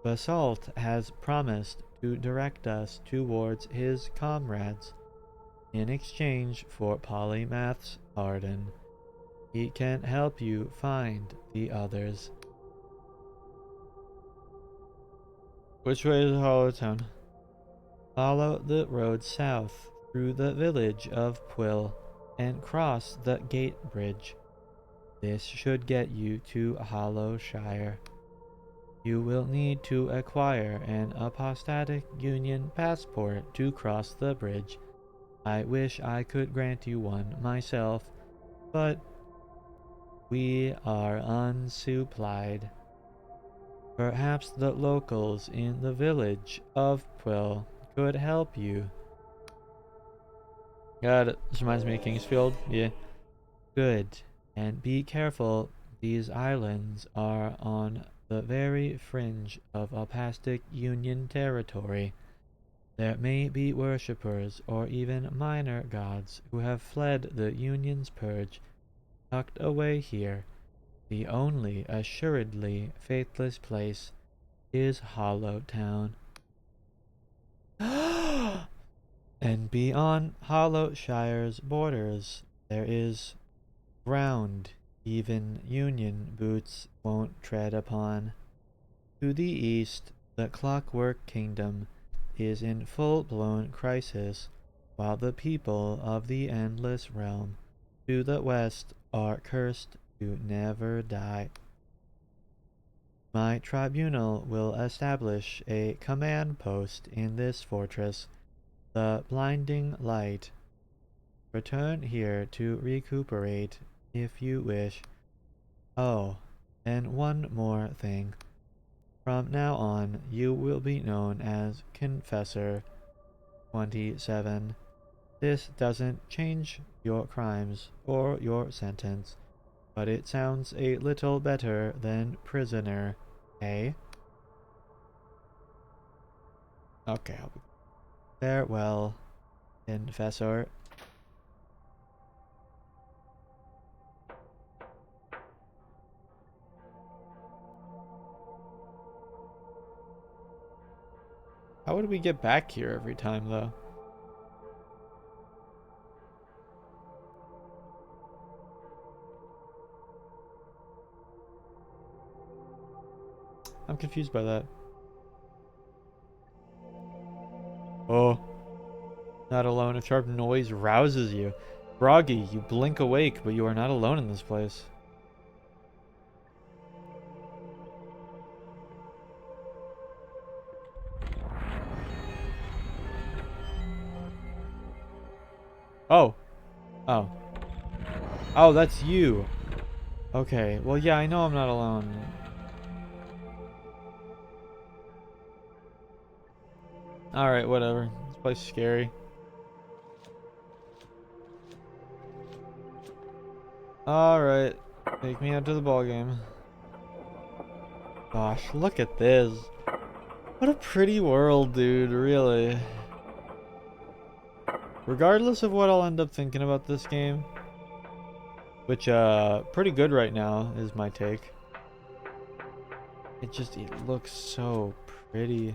Basalt has promised to direct us towards his comrades. In exchange for Polymath's pardon, he can help you find the others. Which way is Hollow Town? Follow the road south through the village of Quill and cross the gate bridge. This should get you to Hollowshire. You will need to acquire an apostatic union passport to cross the bridge. I wish I could grant you one myself, but we are unsupplied. Perhaps the locals in the village of Quill could help you. Got it. This reminds me of Kingsfield. Yeah. Good. And be careful. These islands are on the very fringe of Apastic Union territory. There may be worshippers or even minor gods who have fled the Union's purge, tucked away here. The only assuredly faithless place is Hollow Town. And beyond Hollowshire's borders, there is ground even Union boots won't tread upon. To the east, the Clockwork Kingdom is in full-blown crisis, while the people of the Endless Realm to the west are cursed to never die. My tribunal will establish a command post in this fortress, the Blinding Light. Return here to recuperate if you wish. Oh, and one more thing. From now on, you will be known as Confessor 27. This doesn't change your crimes or your sentence, but it sounds a little better than prisoner, eh? Okay, I'll be... Farewell, Confessor. How would we get back here every time, though? I'm confused by that. Oh. Not alone. A sharp noise rouses you. Groggy, you blink awake, but you are not alone in this place. Oh. Oh. Oh, that's you. Okay. Well, yeah, I know I'm not alone. Alright, whatever. This place is scary. Alright. Take me out to the ball game. Gosh, look at this. What a pretty world, dude, really. Regardless of what I'll end up thinking about this game, which, pretty good right now is my take. It looks so pretty.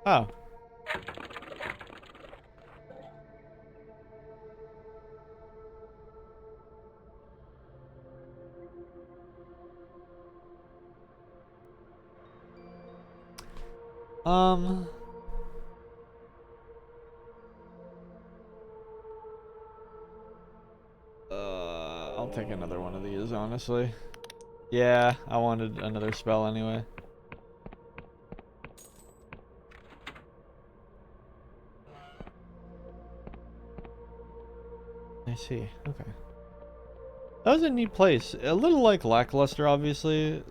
Oh. I'll take another one of these, honestly. Yeah, I wanted another spell anyway. I see. Okay. That was a neat place. A little like lackluster, obviously,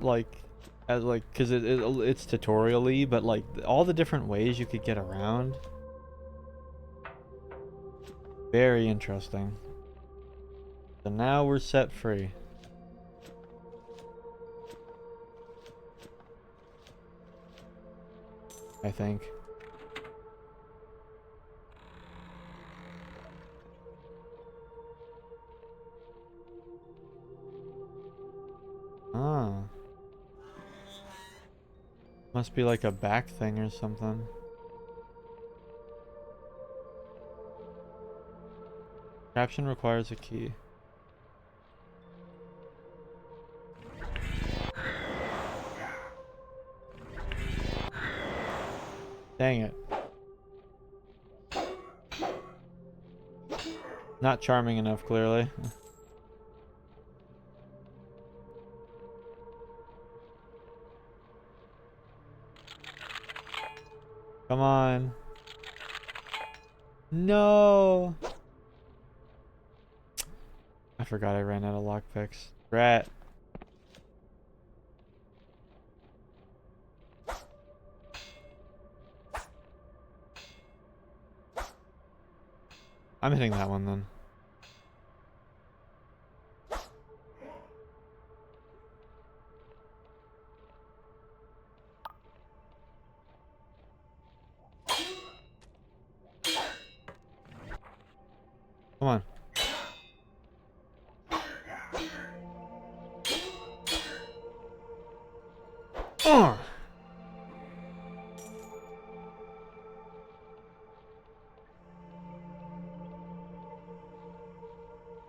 because it's tutorial-y, but like all the different ways you could get around. Very interesting. So now we're set free. I think. Must be like a back thing or something. Caption requires a key. Dang it. Not charming enough, clearly. Come on. No. I forgot I ran out of lockpicks. Rat. I'm hitting that one then. Come on. Ugh.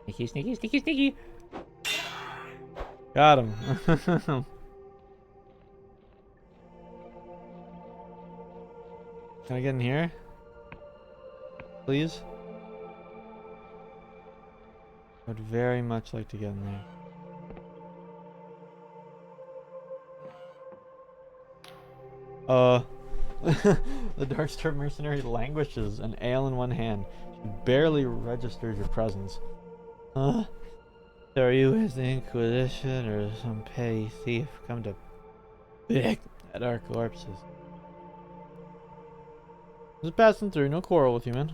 Sneaky, sneaky, sneaky, sneaky. Got him. Can I get in here? Please? I would very much like to get in there. The Darkstar mercenary languishes, an ale in one hand. She barely registers your presence. Huh? So are you with the Inquisition or some petty thief come to pick at our corpses? Just passing through, no quarrel with you, man.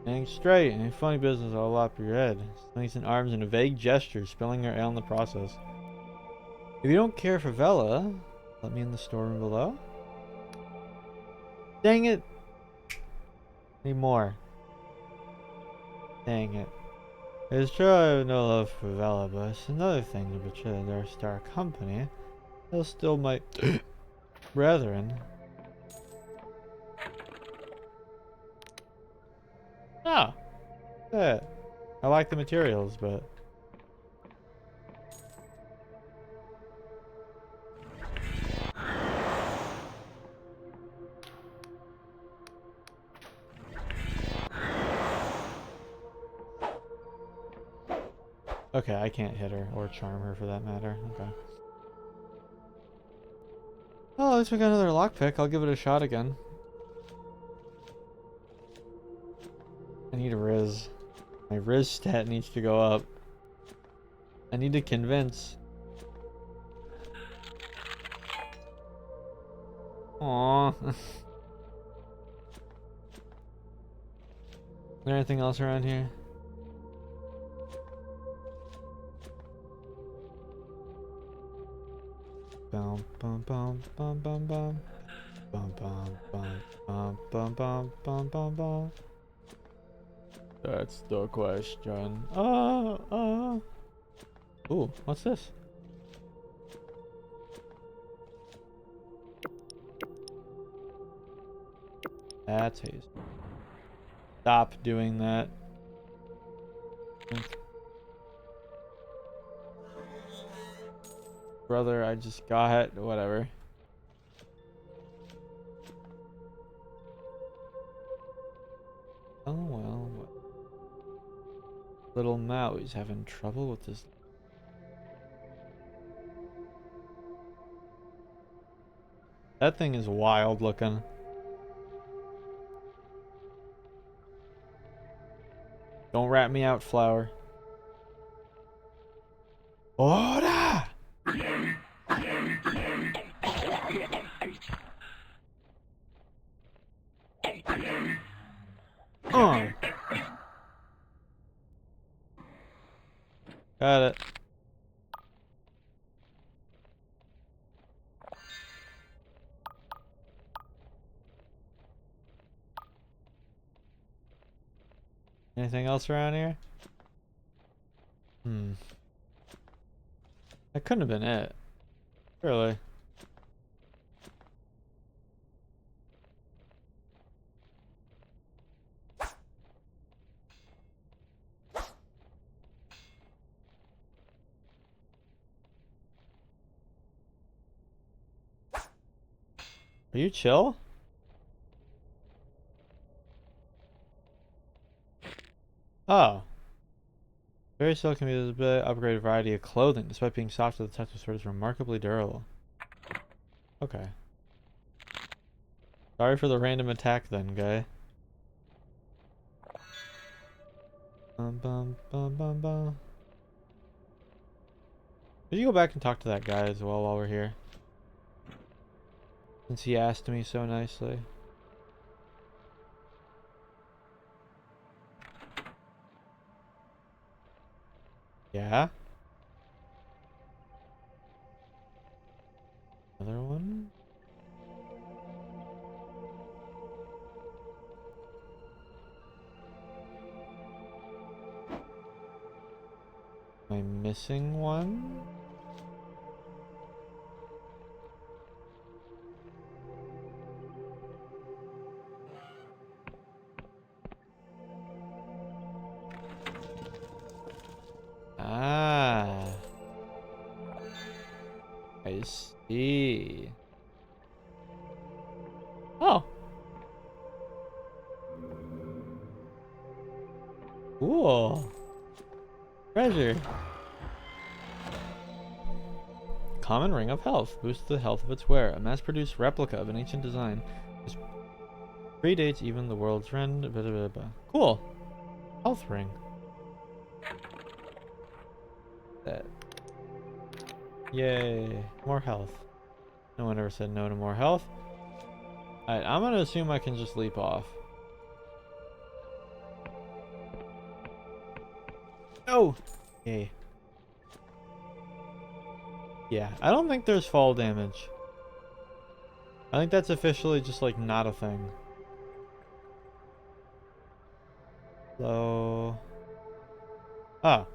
Anything straight, any funny business, I'll lop your head. Swings in arms in a vague gesture, spilling her ale in the process. If you don't care for Vela, let me in the storeroom below. Dang it! Need more. Dang it. It's true I have no love for Vela, but it's another thing to betray the Darkstar company. They'll still my brethren. Oh! Yeah. I like the materials, but... Okay, I can't hit her, or charm her for that matter. Okay. Oh, at least we got another lockpick. I'll give it a shot again. I need a Riz. My Riz stat needs to go up. I need to convince. Aww. Is there anything else around here? Bum bum bum bum bum bum bum bum bum bum bum bum bum bum. That's the question. Ooh, what's this? That's haste. Stop doing that. Brother, I just got it. Whatever. Oh well. What? Little Maui's having trouble with this. That thing is wild looking. Don't rat me out, flower. Ora! Got it. Anything else around here? That couldn't have been it. Really? Are you chill? Oh. Very still can be a bit upgraded variety of clothing. Despite being soft to the touch, the sword is remarkably durable. Okay. Sorry for the random attack then, guy. Bum, bum, bum, bum, bum. Did you go back and talk to that guy as well while we're here? Since he asked me so nicely. Yeah? Another one? Am I missing one? Ah, I see. Oh, cool. Treasure. Common Ring of Health. Boosts the health of its wearer. A mass-produced replica of an ancient design. This predates even the world's trend. Blah, blah, blah, blah. Cool. Health ring. That. Yay. More health. No one ever said no to more health. Alright, I'm gonna assume I can just leap off. No! Yay. Yeah, I don't think there's fall damage. I think that's officially just like not a thing. So... Ah.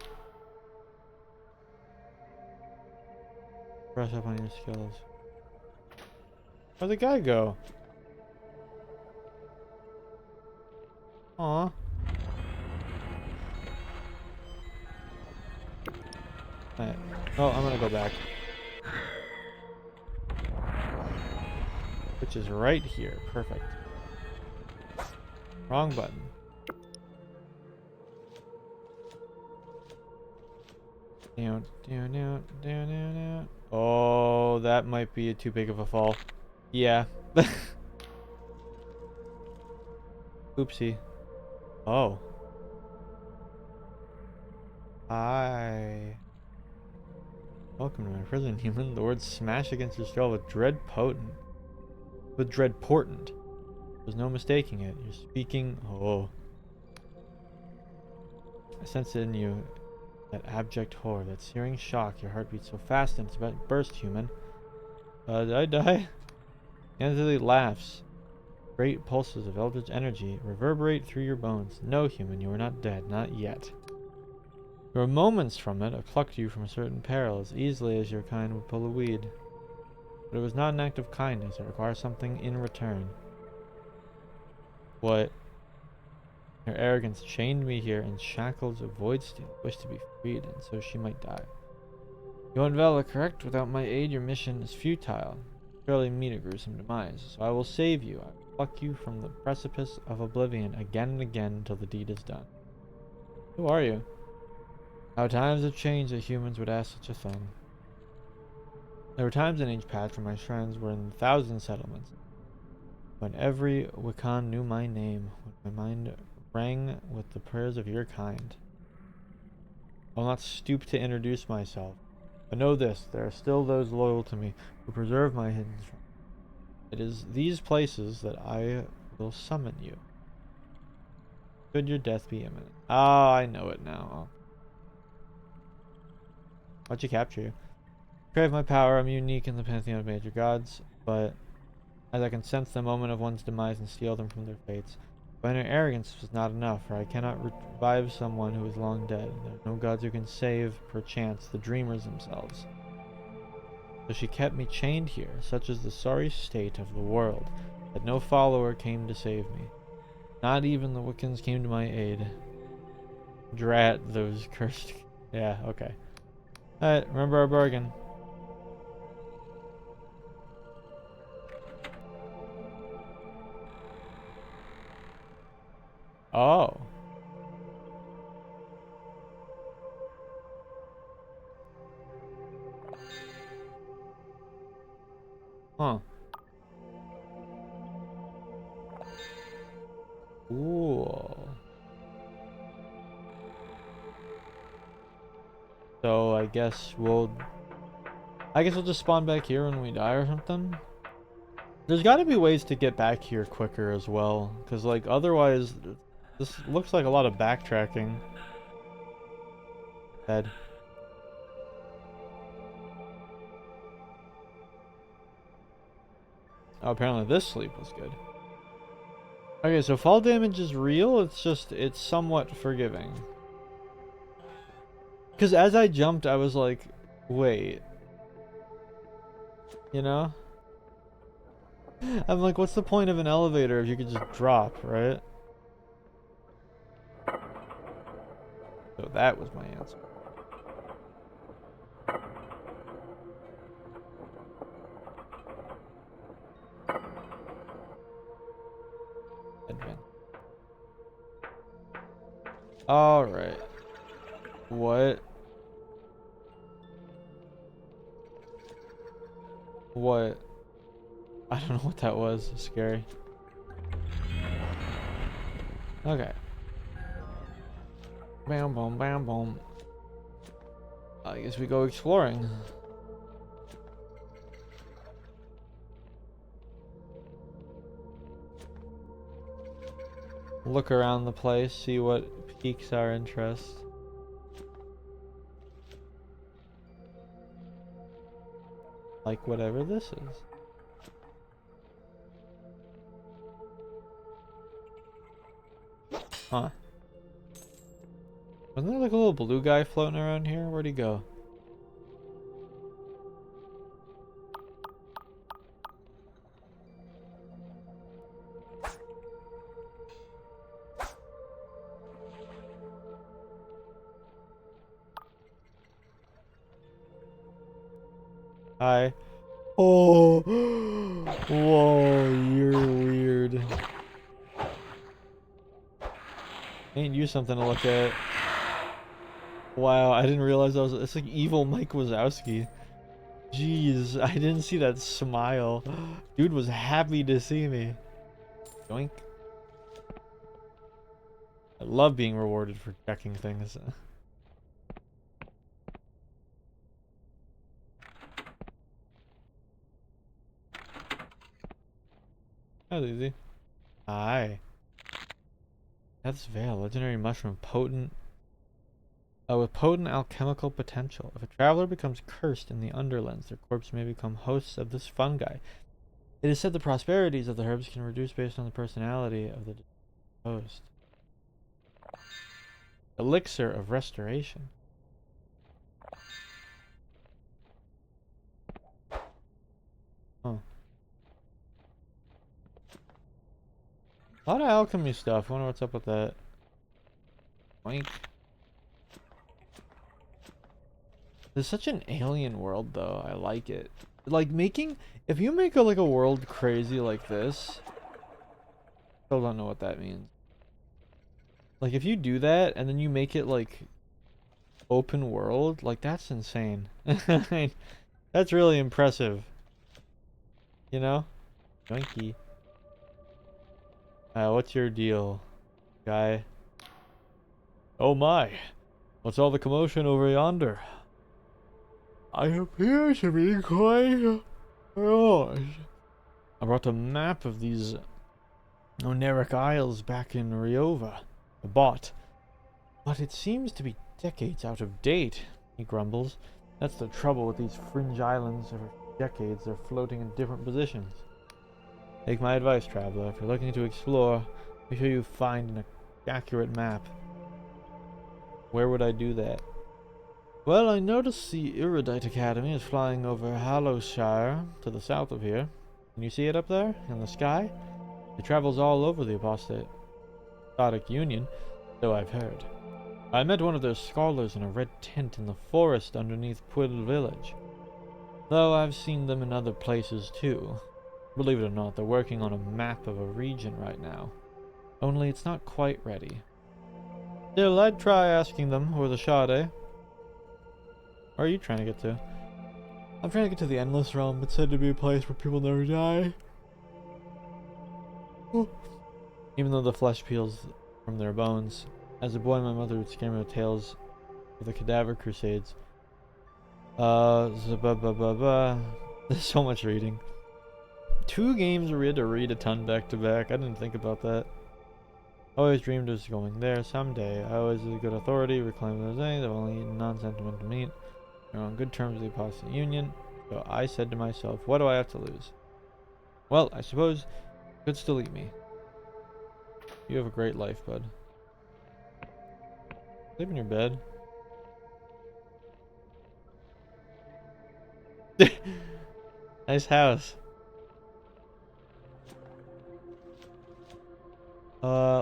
Brush up on your skills. Where'd the guy go? Aw. Alright. Oh, I'm gonna go back. Which is right here. Perfect. Wrong button. Down, down, down, down, down, down. Oh, that might be too big of a fall. Yeah. Oopsie. Oh. Hi. Welcome to my prison, human. The words smash against your skull with dread potent. With dread portent. There's no mistaking it. You're speaking. Oh. I sense it in you. That abject horror, that searing shock. Your heart beats so fast and it's about to burst, human. Did I die? Anthony laughs. Great pulses of eldritch energy reverberate through your bones. No, human, you are not dead. Not yet. You are moments from it. I plucked you from a certain peril as easily as your kind would pull a weed. But it was not an act of kindness. It requires something in return. What? Her arrogance chained me here in shackles of void steel. Wished to be freed, and so she might die. You want Vela, correct? Without my aid, your mission is futile. Surely meet a gruesome demise. So I will save you. I will pluck you from the precipice of oblivion again and again until the deed is done. Who are you? How times have changed that humans would ask such a thing. There were times in age past when my shrines were in 1,000 settlements. When every Wiccan knew my name, when my mind rang with the prayers of your kind. I will not stoop to introduce myself, but know this, there are still those loyal to me who preserve my hidden shrine. It is these places that I will summon you. Should your death be imminent. Ah, I know it now. Why'd you capture you? Crave my power, I'm unique in the pantheon of major gods, but as I can sense the moment of one's demise and steal them from their fates. But inner arrogance was not enough, for I cannot revive someone who is long dead. There are no gods who can save, perchance, the dreamers themselves. So she kept me chained here, such is the sorry state of the world, that no follower came to save me. Not even the Wiccans came to my aid. Drat those cursed... Yeah, okay. Alright, remember our bargain. Oh. Huh. Cool. So I guess we'll just spawn back here when we die or something. There's got to be ways to get back here quicker as well, because like otherwise this looks like a lot of backtracking. Dead. Oh, apparently this sleep was good. Okay, so fall damage is real, it's somewhat forgiving. Because as I jumped, I was like, wait. You know? I'm like, what's the point of an elevator if you could just drop, right? So that was my answer. Advent. Alright. What? What? I don't know what that was. Scary. Okay. Bam, boom, bam, boom. I guess we go exploring. Look around the place, see what piques our interest. Like whatever this is. Huh. Wasn't there like a little blue guy floating around here? Where'd he go? Hi. Oh. Whoa, you're weird. Ain't you something to look at? Wow, I didn't realize that was. It's like evil Mike Wazowski. Jeez, I didn't see that smile. Dude was happy to see me. Yoink. I love being rewarded for checking things. That was easy. Hi. That's Veil, legendary mushroom, potent. With potent alchemical potential. If a traveler becomes cursed in the Underlands, their corpse may become hosts of this fungi. It is said the prosperities of the herbs can reduce based on the personality of the host. Elixir of restoration. Huh. A lot of alchemy stuff. I wonder what's up with that. Boink. It's such an alien world, though. I like it. Like making, if you make a like a world crazy like this, still don't know what that means. Like if you do that and then you make it like open world, like that's insane. That's really impressive. You know? Yoinky. What's your deal, guy? Oh my! What's all the commotion over yonder? I appear to be quite lost. I brought a map of these Oneric Isles back in Riova. I bought. But it seems to be decades out of date, he grumbles. That's the trouble with these fringe islands. For decades, they're floating in different positions. Take my advice, traveler. If you're looking to explore, make sure you find an accurate map. Where would I do that? Well, I noticed the Erudite Academy is flying over Hallowshire to the south of here. Can you see it up there in the sky? It travels all over the apostate Union, so I've heard. I met one of their scholars in a red tent in the forest underneath Quill Village. Though I've seen them in other places too. Believe it or not, they're working on a map of a region right now. Only it's not quite ready. Still, I'd try asking them worth a shot, eh? Where are you trying to get to? I'm trying to get to the Endless Realm. It's said to be a place where people never die. Oh. Even though the flesh peels from their bones. As a boy, my mother would scare me with tales of the Cadaver Crusades. There's so much reading. 2 games where we had to read a ton back to back. I didn't think about that. I always dreamed of going there someday. I always was a good authority, reclaim those things. I've only eaten non-sentimental meat. They're on good terms with the Apostate Union. So I said to myself, what do I have to lose? Well, I suppose you could still eat me. You have a great life, bud. Sleep in your bed. Nice house.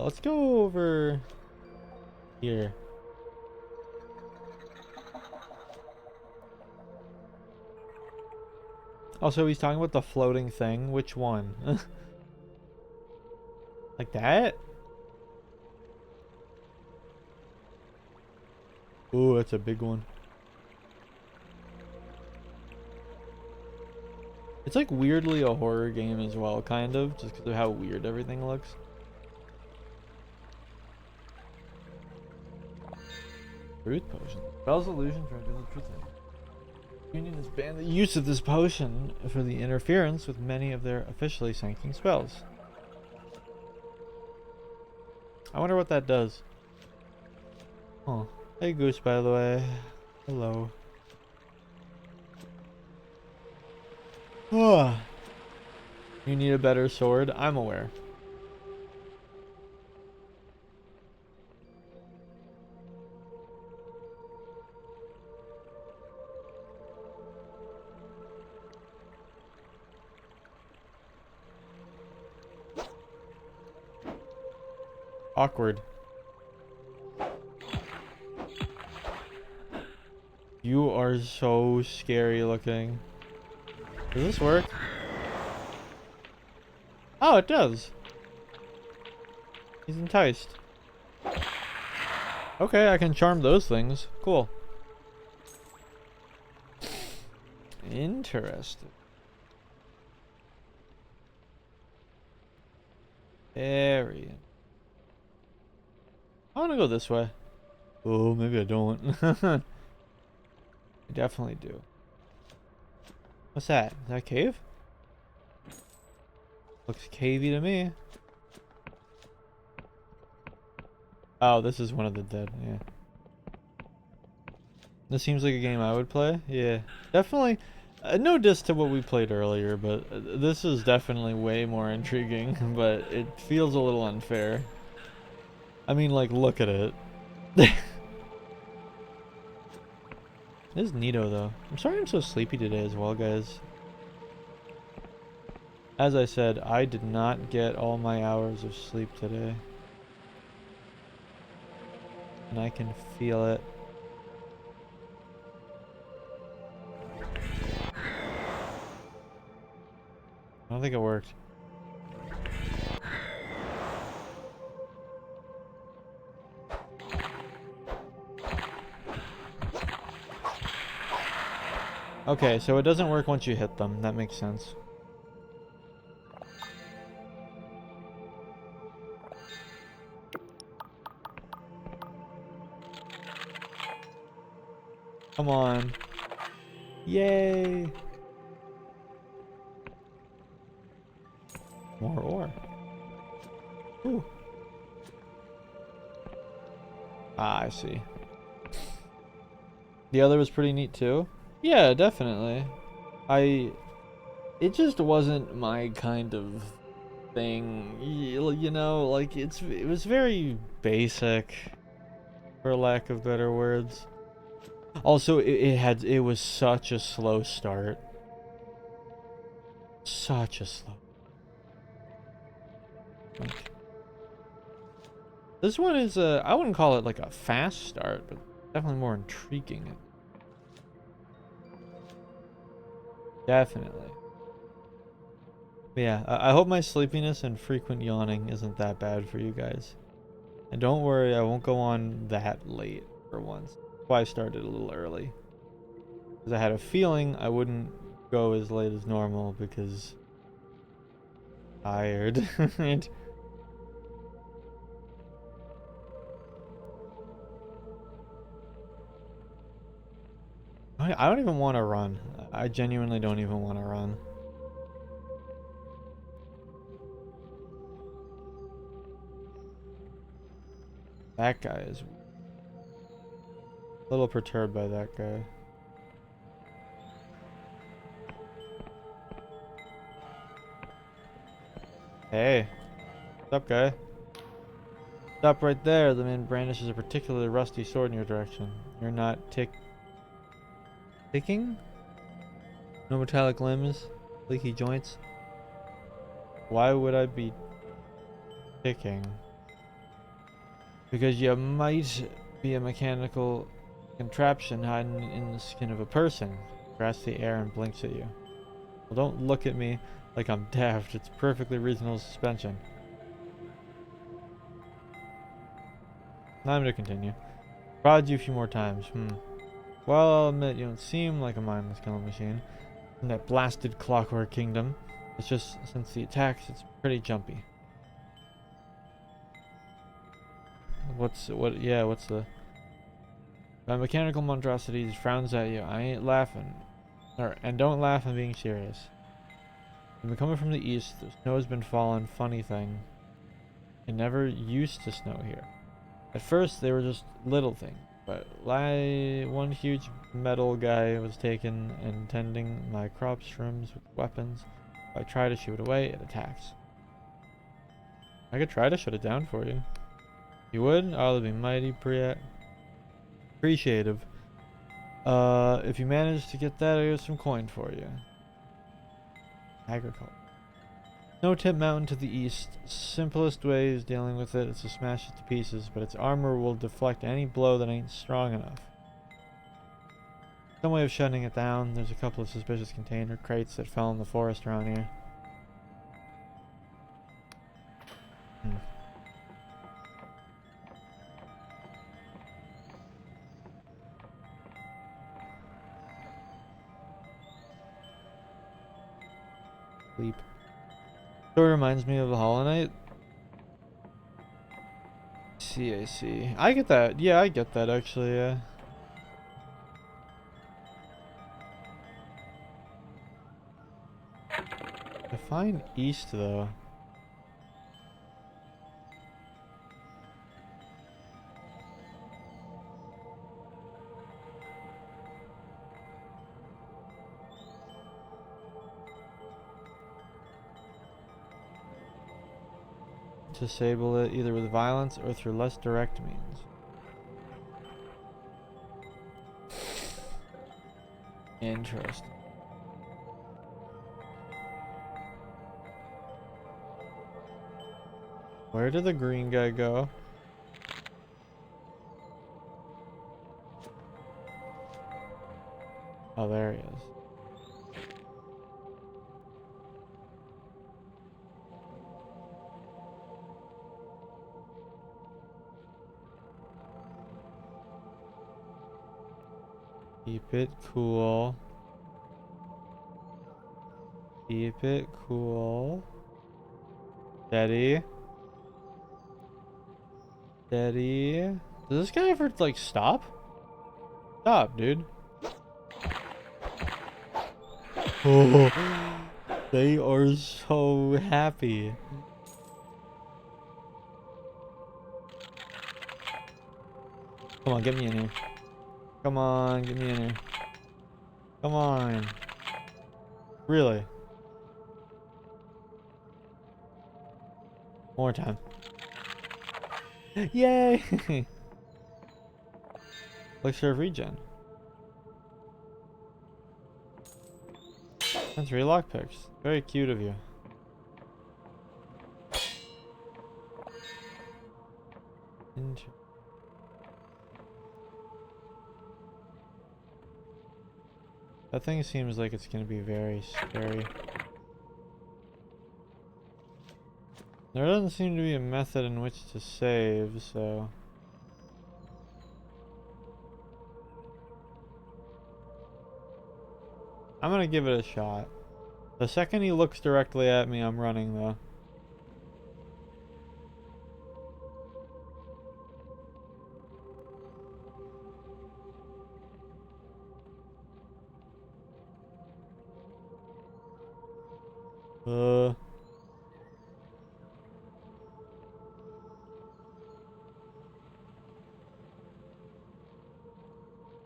Let's go over here. Also, he's talking about the floating thing. Which one? Like that? Ooh, that's a big one. It's like weirdly a horror game as well, kind of, just because of how weird everything looks. Truth potion. Spells illusion to reveal the truth. Union has banned the use of this potion for the interference with many of their officially sanctioned spells. I wonder what that does. Oh, hey Goose, by the way. Hello. Oh. You need a better sword? I'm aware. Awkward. You are so scary looking. Does this work? Oh, it does. He's enticed. Okay, I can charm those things. Cool. Interesting. Very. I want to go this way. Oh, maybe I don't. I definitely do. What's that? Is that a cave? Looks cavey to me. Oh, this is one of the dead, yeah. This seems like a game I would play. Yeah, definitely. No diss to what we played earlier, but this is definitely way more intriguing, but it feels a little unfair. I mean, like, look at it. This is neato, though. I'm sorry I'm so sleepy today as well, guys. As I said, I did not get all my hours of sleep today. And I can feel it. I don't think it worked. Okay, so it doesn't work once you hit them. That makes sense. Come on. Yay! More ore. Ooh. Ah, I see. The other was pretty neat too. Yeah, definitely. It just wasn't my kind of thing. You know, like it was very basic, for lack of better words. Also, it was such a slow start. Such a slow. Like, this one is I wouldn't call it like a fast start, but definitely more intriguing. Definitely. But yeah, I hope my sleepiness and frequent yawning isn't that bad for you guys. And don't worry, I won't go on that late for once. That's why I started a little early. Because I had a feeling I wouldn't go as late as normal because tired. I don't even want to run. I genuinely don't even want to run. That guy is a little perturbed by that guy. Hey, what's up, guy? Stop right there. The man brandishes a particularly rusty sword in your direction. You're not ticking? No metallic limbs? Leaky joints? Why would I be ticking? Because you might be a mechanical contraption hiding in the skin of a person. Grasps the air and blinks at you. Well, don't look at me like I'm daft. It's perfectly reasonable suspension. Time to continue. Prod you a few more times. Well, I'll admit you don't seem like a mindless killing machine. In that blasted clockwork kingdom. It's just since the attacks, it's pretty jumpy. What's the... My mechanical monstrosity frowns at you. I ain't laughing. And don't laugh, I'm being serious. I've been coming from the east. The snow has been falling. Funny thing. It never used to snow here. At first, they were just little things. But one huge metal guy was taken and tending my crop shrooms with weapons. If I try to shoot it away, it attacks. I could try to shut it down for you. You would? Oh, that'd be mighty appreciative. If you manage to get that, I got some coin for you. Agriculture. Snow-tipped mountain to the east. Simplest way is dealing with it is to smash it to pieces, but its armor will deflect any blow that ain't strong enough. Some way of shutting it down. There's a couple of suspicious container crates that fell in the forest around here. Sleep. Sort of reminds me of the Hollow Knight. I see. I get that. Yeah, I get that actually, yeah. Define east though. Disable it either with violence or through less direct means. Interesting. Where did the green guy go? Oh, there he is. Keep it cool. Keep it cool. Steady. Steady. Does this guy ever, like, stop? Stop, dude. Oh, they are so happy. Come on, get me in here. Come on, get me in here. Come on. Really? More time. Yay! Elixir of regen. And 3 lockpicks. Very cute of you. That thing seems like it's gonna be very scary. There doesn't seem to be a method in which to save, so... I'm gonna give it a shot. The second he looks directly at me, I'm running, though.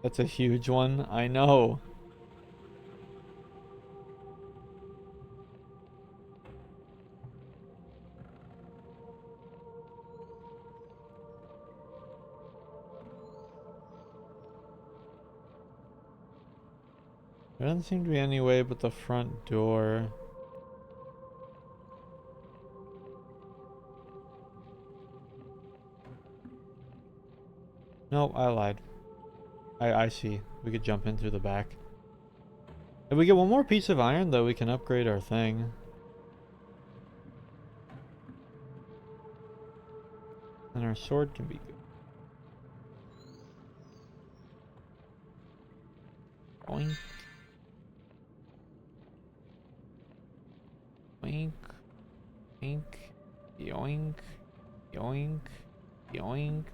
That's a huge one. I know. There doesn't seem to be any way but the front door. Nope, I lied. I see. We could jump in through the back. If we get one more piece of iron, though, we can upgrade our thing. And our sword can be good. Oink. Oink. Oink. Yoink. Yoink. Yoink.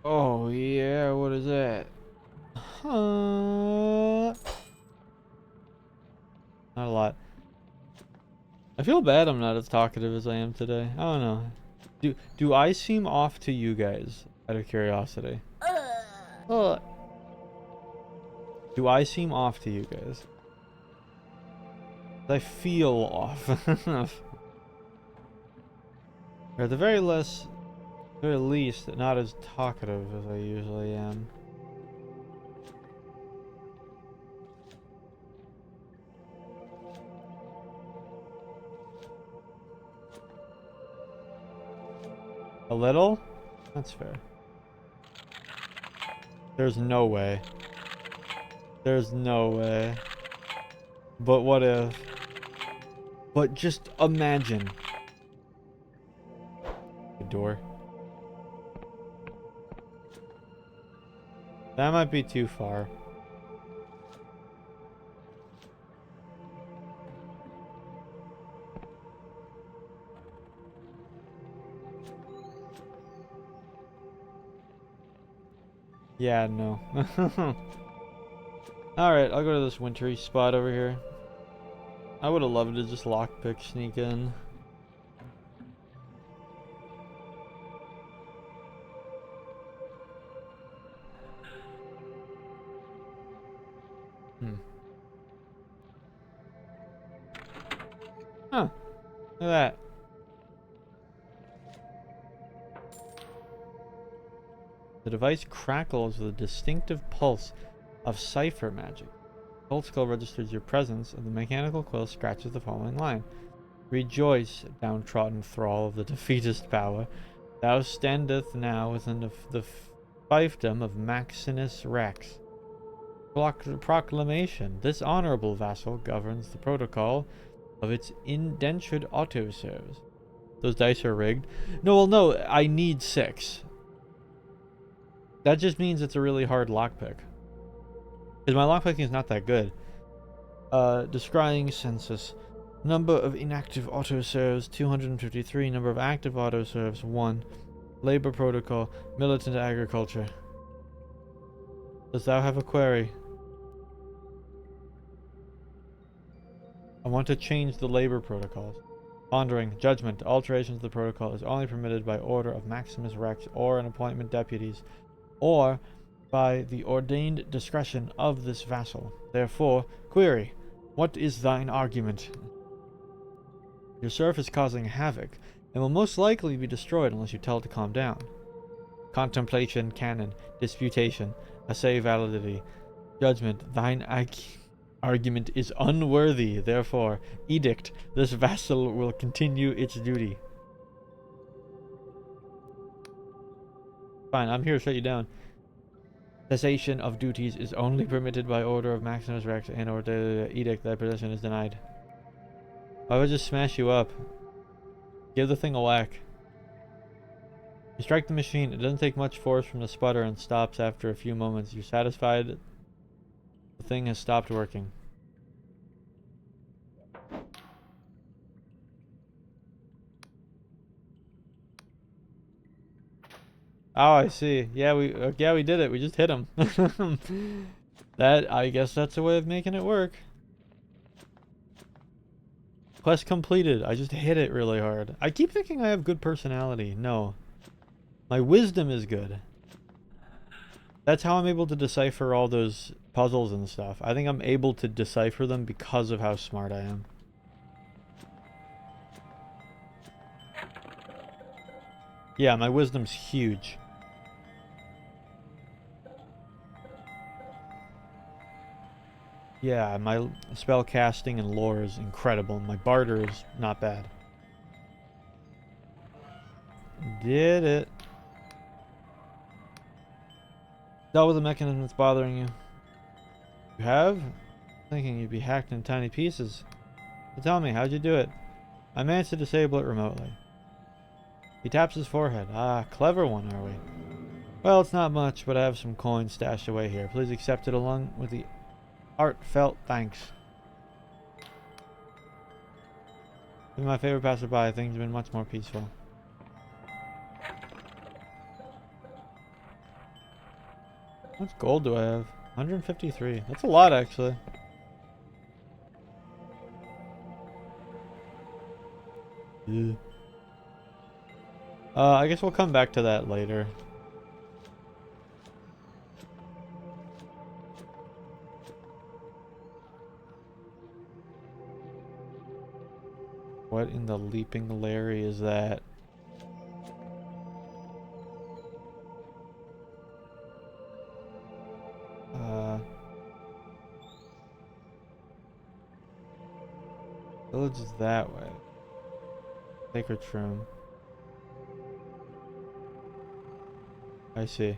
Oh, yeah, what is that? Not a lot. I feel bad I'm not as talkative as I am today. I don't know. Do I seem off to you guys, out of curiosity? Do I seem off to you guys? I feel off. Or at the very least, not as talkative as I usually am. A little? That's fair. There's no way. There's no way. But what if? But just imagine. The door. That might be too far. Yeah, no. Alright, I'll go to this wintry spot over here. I would have loved to just lockpick sneak in. Huh. Look at that. The device crackles with a distinctive pulse of cipher magic. The Cold Skull registers your presence, and the mechanical quill scratches the following line. Rejoice, downtrodden thrall of the defeatist power. Thou standeth now within the fiefdom of Maximus Rex. Proclamation. This honorable vassal governs the protocol of its indentured autoserves. Those dice are rigged. No, well, no, I need 6. That just means it's a really hard lockpick. Because my lockpicking is not that good. Descrying census. Number of inactive autoserves, 253. Number of active autoserves, 1. Labor protocol, militant agriculture. Does thou have a query? I want to change the labor protocols. Pondering. Judgment. Alterations of the protocol is only permitted by order of Maximus Rex or an appointment deputies, or by the ordained discretion of this vassal. Therefore, query. What is thine argument? Your serf is causing havoc, and will most likely be destroyed unless you tell it to calm down. Contemplation, canon, disputation, assay validity, judgment, thine argument is unworthy, therefore, edict, this vassal will continue its duty. Fine, I'm here to shut you down. Cessation of duties is only permitted by order of Maximus Rex and or the edict, thy possession is denied. I would just smash you up. Give the thing a whack. You strike the machine. It doesn't take much force from the sputter and stops after a few moments. You're satisfied the thing has stopped working. Oh, I see. Yeah, we did it. We just hit him. That, I guess that's a way of making it work. Quest completed. I just hit it really hard. I keep thinking I have good personality. No. My wisdom is good. That's how I'm able to decipher all those puzzles and stuff. I think I'm able to decipher them because of how smart I am. Yeah, my wisdom's huge. Yeah, my spell casting and lore is incredible. My barter is not bad. Did it. Dealt with the mechanism that's bothering you. You have? Thinking you'd be hacked in tiny pieces. So tell me, how'd you do it? I managed to disable it remotely. He taps his forehead. Ah, clever one, are we? Well, it's not much, but I have some coins stashed away here. Please accept it along with the heartfelt thanks. You're my favorite passerby. Things have been much more peaceful. How much gold do I have? 153. That's a lot, actually. Yeah. I guess we'll come back to that later. What in the leaping Larry is that? Village is that way. Sacred Shroom. I see.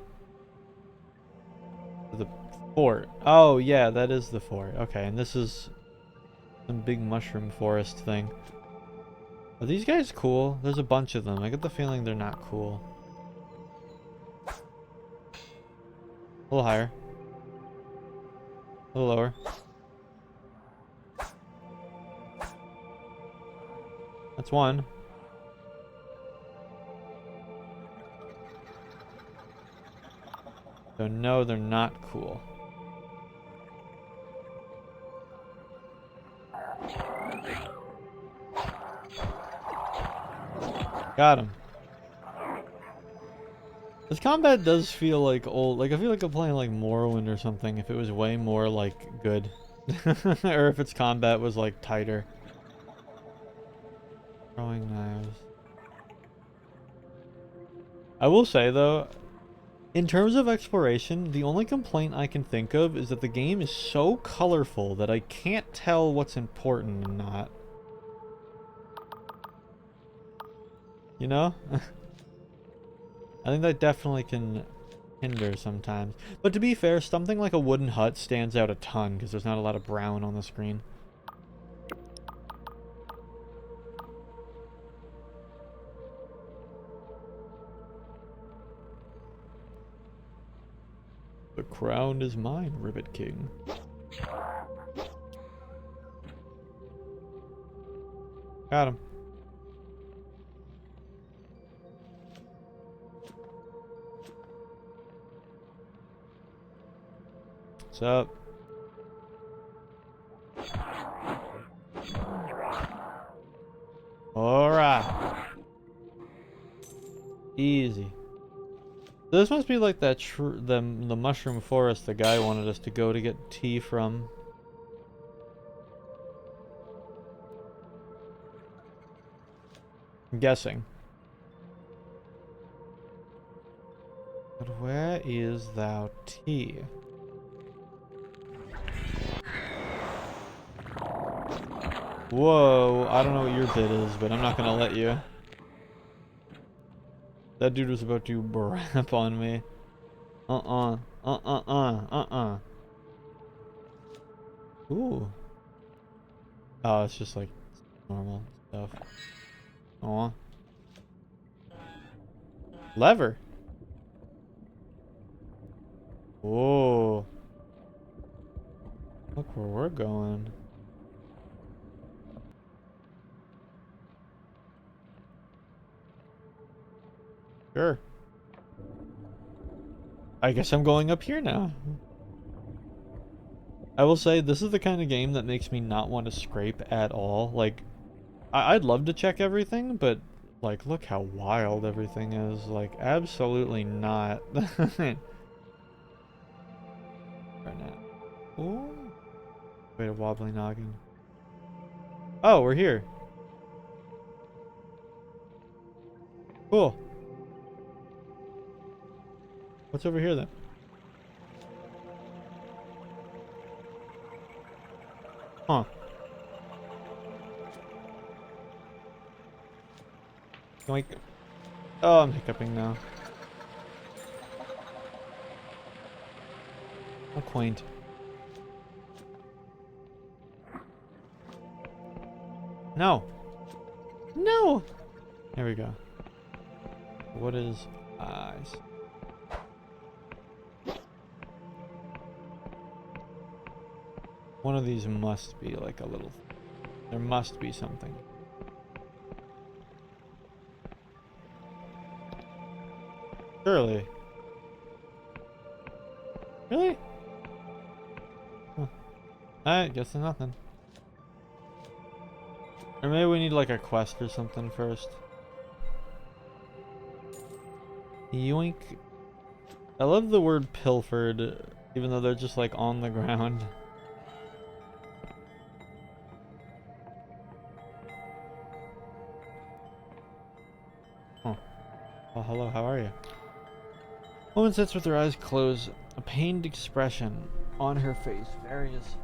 The fort. Oh, yeah, that is the fort. Okay, and this is some big mushroom forest thing. Are these guys cool? There's a bunch of them. I get the feeling they're not cool. A little higher. A little lower. That's one. So no, they're not cool. Got him. This combat does feel like old. Like, I feel like I'm playing like Morrowind or something if it was way more like good. Or if its combat was like tighter. Throwing knives. I will say though, in terms of exploration, the only complaint I can think of is that the game is so colorful that I can't tell what's important and not. You know? I think that definitely can hinder sometimes. But to be fair, something like a wooden hut stands out a ton because there's not a lot of brown on the screen. The crown is mine, Ribbit King. Got him. What's up? Alright. Easy. This must be like that the mushroom forest the guy wanted us to go to get tea from. I'm guessing. But where is thou tea? Whoa, I don't know what your bit is, but I'm not gonna let you. That dude was about to brap on me. Ooh. Oh, it's just like normal stuff. Aw. Lever. Whoa. Look where we're going. Sure. I guess I'm going up here now. I will say, this is the kind of game that makes me not want to scrape at all. Like, I'd love to check everything, but, like, look how wild everything is. Like, absolutely not. Right now. Ooh. Wait, a wobbly noggin. Oh, we're here. Cool. What's over here then? Huh. Yoink. Oh, I'm hiccuping now. How quaint. No. No! There we go. What is eyes? One of these must be like a little... There must be something. Surely. Really? Huh. Alright, guess there's nothing. Or maybe we need like a quest or something first. Yoink. I love the word pilfered, even though they're just like on the ground. Huh. Well, hello, how are you? Woman sits with her eyes closed, a pained expression on her face. Various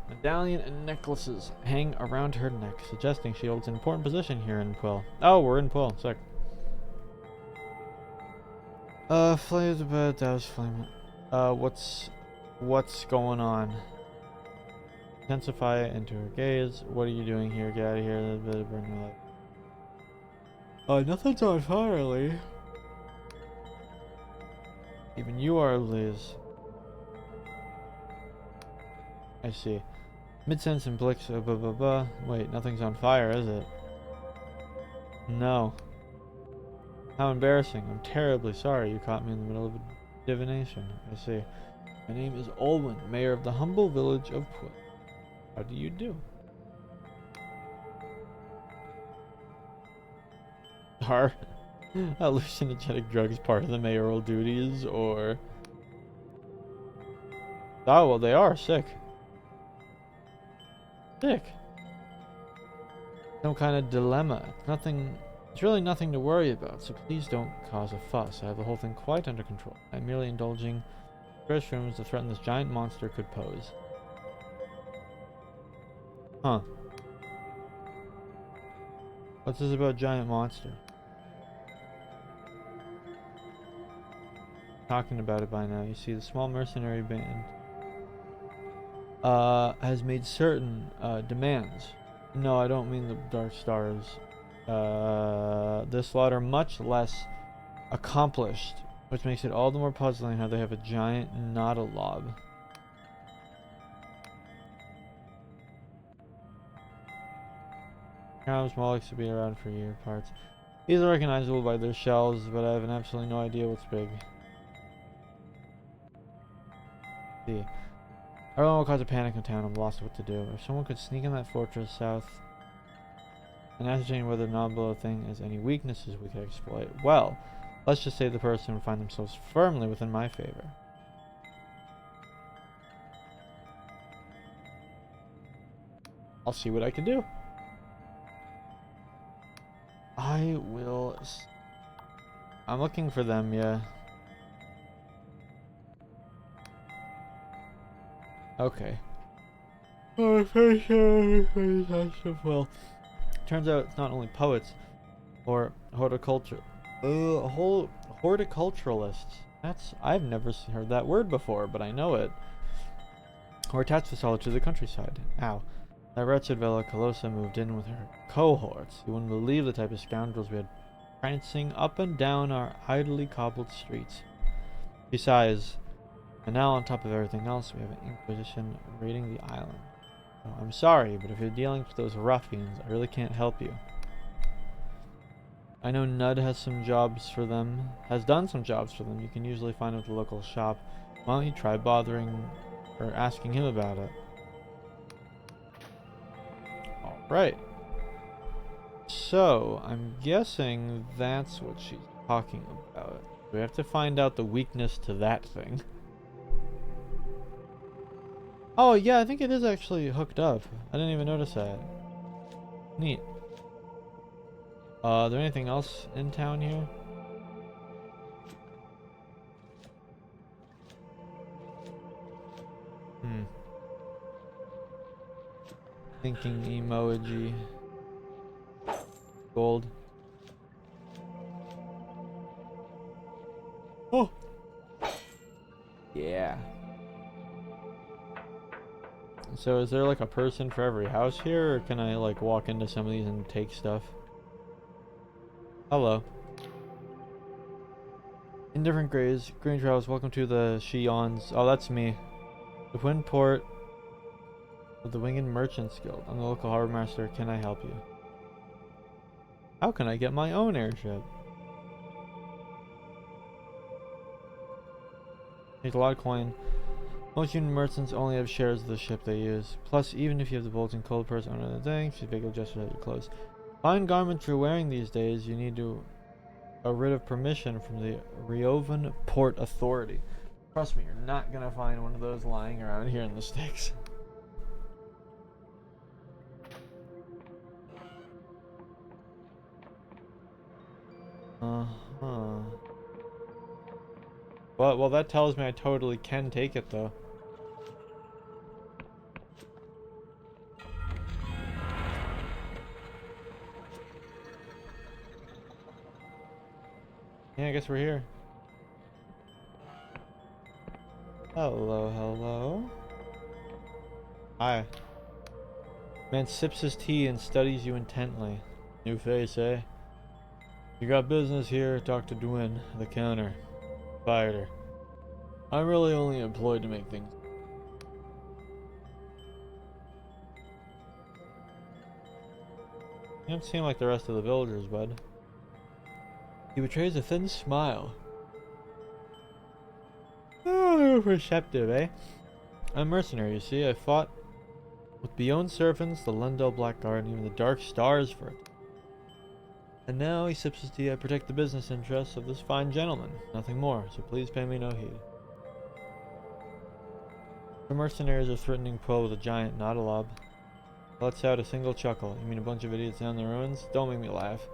medallion and necklaces hang around her neck, suggesting she holds an important position here in Quill. Oh, we're in Quill. Sick. Flames about douse flame. What's going on? Intensify into her gaze. What are you doing here? Get out of here. Burn your life. Nothing's on fire, Lee. Even you are, Liz. I see. Mid-sense and blicks, blah blah blah. Wait, nothing's on fire, is it? No. How embarrassing. I'm terribly sorry you caught me in the middle of a divination. I see. My name is Olwyn, mayor of the humble village of Quill. How do you do? Are hallucinogenic drugs part of the mayoral duties, or... Oh, well, they are sick. Sick. Some kind of dilemma. It's really nothing to worry about, so please don't cause a fuss. I have the whole thing quite under control. I'm merely indulging restrooms the threat this giant monster could pose. Huh. What's this about giant monster? Talking about it by now. You see, the small mercenary band has made certain demands. No, I don't mean the Dark Stars. This slaughter much less accomplished, which makes it all the more puzzling how they have a giant Nautalob. Crown Molochs to be around for year parts. These are recognizable by their shells, but I have absolutely no idea what's big. See. Everyone will cause a panic in town. I'm lost what to do. If someone could sneak in that fortress south and ascertain whether the Noblo thing has any weaknesses we could exploit, well, let's just say the person would find themselves firmly within my favor. I'll see what I can do. I'm looking for them, yeah. Okay. Well, turns out it's not only poets or horticulturalists. I've never heard that word before, but I know it. Or attached to solitude to the countryside. Ow. That wretched Vela Colosa moved in with her cohorts. You wouldn't believe the type of scoundrels we had prancing up and down our idly cobbled streets. Besides, and now on top of everything else, we have an Inquisition raiding the island. Oh, I'm sorry, but if you're dealing with those ruffians, I really can't help you. I know Nud has some jobs for them, has done some jobs for them. You can usually find them at the local shop. Why don't you try bothering or asking him about it? Alright. So, I'm guessing that's what she's talking about. We have to find out the weakness to that thing. Oh, yeah, I think it is actually hooked up. I didn't even notice that. Neat. Is there anything else in town here? Thinking emoji. Gold. Oh! Yeah. So is there like a person for every house here, or can I like walk into some of these and take stuff? Hello. Indifferent Grays, Green Travels, welcome to the Shions. Oh, that's me. The Twin Port of the Winged Merchants Guild. I'm the local harbor master. Can I help you? How can I get my own airship? Takes a lot of coin. Most Union merchants only have shares of the ship they use. Plus, even if you have the Bolton Cold Purse owner of the thing, she's big gestures at your clothes. Fine garments you're wearing these days, you need a writ of permission from the Riovan Port Authority. Trust me, you're not gonna find one of those lying around here in the sticks. Uh-huh. Well, that tells me I totally can take it, though. Yeah, I guess we're here. Hello, hello. Hi. Man sips his tea and studies you intently. New face, eh? You got business here, talk to Dwin, the counter. Fired her. I'm really only employed to make things. You don't seem like the rest of the villagers, bud. He betrays a thin smile. Oh, receptive, eh? I'm a mercenary, you see. I fought with Beyond Servants, the Lundell Blackguard, and even the Dark Stars for it. And now, he sips his tea, I protect the business interests of this fine gentleman. Nothing more, so please pay me no heed. The mercenaries are threatening Quill with a giant Nautilab. Lets out a single chuckle. You mean a bunch of idiots down the ruins? Don't make me laugh.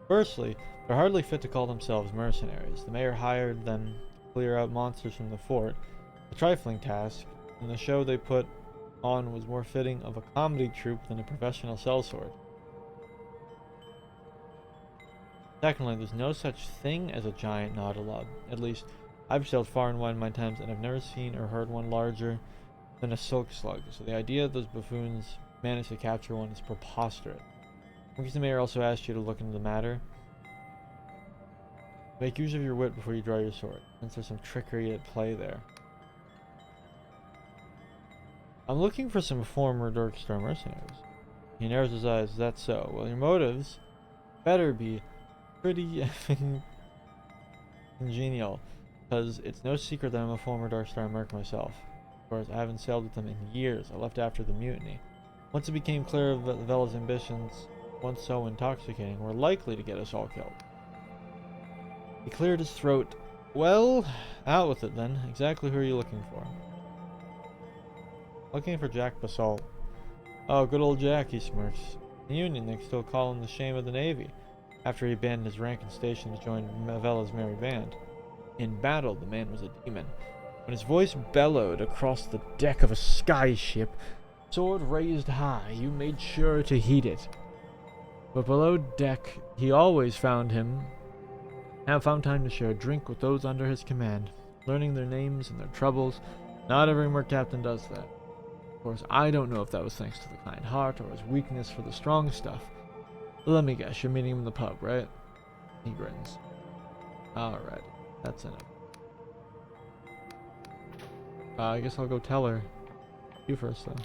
Firstly, they're hardly fit to call themselves mercenaries. The mayor hired them to clear out monsters from the fort. A trifling task, and the show they put on was more fitting of a comedy troupe than a professional sellsword. Secondly, there's no such thing as a giant Nautilab. At least, I've sailed far and wide in my times, and I've never seen or heard one larger than a silk slug. So the idea that those buffoons managed to capture one is preposterous. I guess the mayor also asked you to look into the matter. Make use of your wit before you draw your sword, since there's some trickery at play there. I'm looking for some former Darkstar mercenaries. He narrows his eyes. Is that so? Well, your motives better be pretty effing congenial, because it's no secret that I'm a former Darkstar merc myself. Of course, I haven't sailed with them in years. I left after the mutiny. Once it became clear of Vela's ambitions, once so intoxicating, were likely to get us all killed. He cleared his throat. Well, out with it then. Exactly who are you looking for? Looking for Jack Basalt. Oh, good old Jack, he smirks. The Union, they still call him the shame of the Navy, after he abandoned his rank and station to join Vela's merry band. In battle, the man was a demon. When his voice bellowed across the deck of a sky ship, sword raised high, you made sure to heed it. But below deck, he always found time to share a drink with those under his command, learning their names and their troubles. Not every merc captain does that. Of course, I don't know if that was thanks to the kind heart or his weakness for the strong stuff. But let me guess, you're meeting him in the pub, right? He grins. Alright, that's enough. I guess I'll go tell her. You first, though.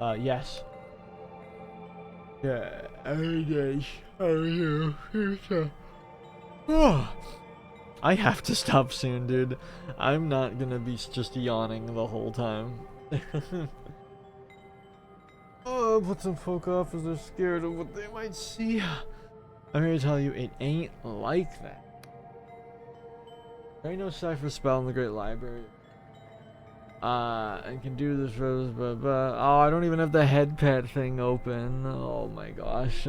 Huh. Yes. Yeah, yes. Oh, yeah. Oh. I have to stop soon, dude. I'm not gonna be just yawning the whole time. Oh, put some folk off as they're scared of what they might see. I'm here to tell you, it ain't like that. There ain't no cipher spell in the Great Library. I can do this rose, but oh, I don't even have the head pet thing open. Oh my gosh.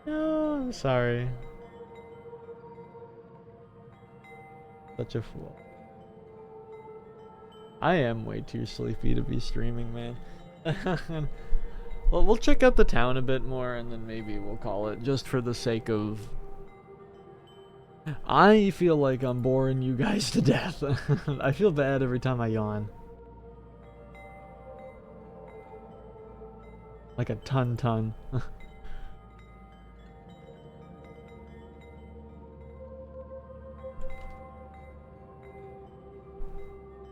No, I'm sorry. Such a fool. I am way too sleepy to be streaming, man. Well, we'll check out the town a bit more, and then maybe we'll call it, just for the sake of... I feel like I'm boring you guys to death. I feel bad every time I yawn. Like a ton.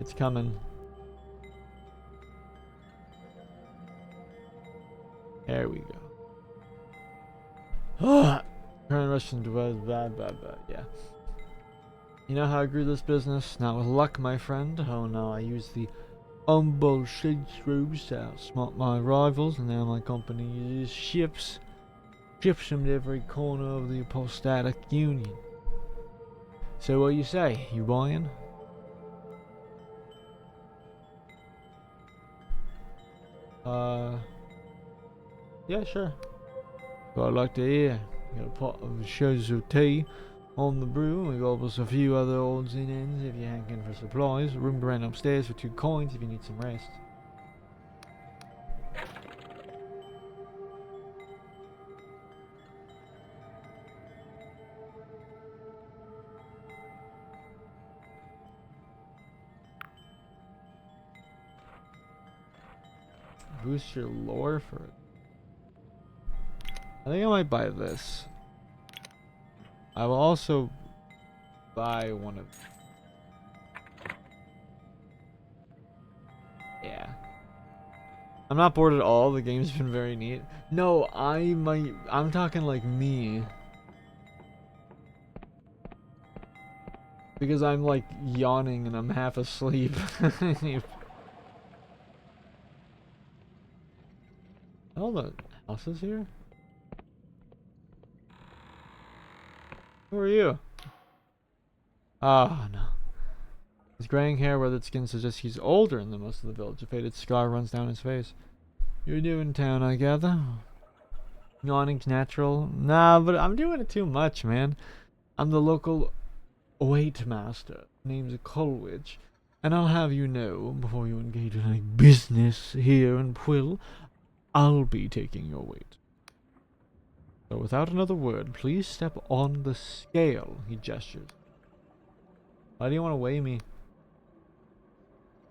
It's coming. There we go. Current Russian blah. Yeah. You know how I grew this business? Not with luck, my friend. Oh no, I used the bullshit screws to outsmart my rivals, and now my company uses ships them to every corner of the apostatic union. So what you say? You buying? Yeah, sure. What I'd like to hear. Got a pot of shows of tea on the brew, and we got us a few other odds and ends if you're hankering for supplies. Room to rent upstairs for 2 coins if you need some rest. Boost your lore for it. I think I might buy this. I will also buy one of... Yeah. I'm not bored at all. The game's been very neat. No, I'm talking like me. Because I'm like yawning and I'm half asleep. All the houses here? Who are you? Oh, no. His graying hair, weathered skin suggests he's older than most of the village. A faded scar runs down his face. You're new in town, I gather? Yawning's natural? Nah, but I'm doing it too much, man. I'm the local wait master. Name's Coleridge. And I'll have you know, before you engage in any business here in Quill, I'll be taking your weight. So without another word, please step on the scale, he gestures. Why do you want to weigh me?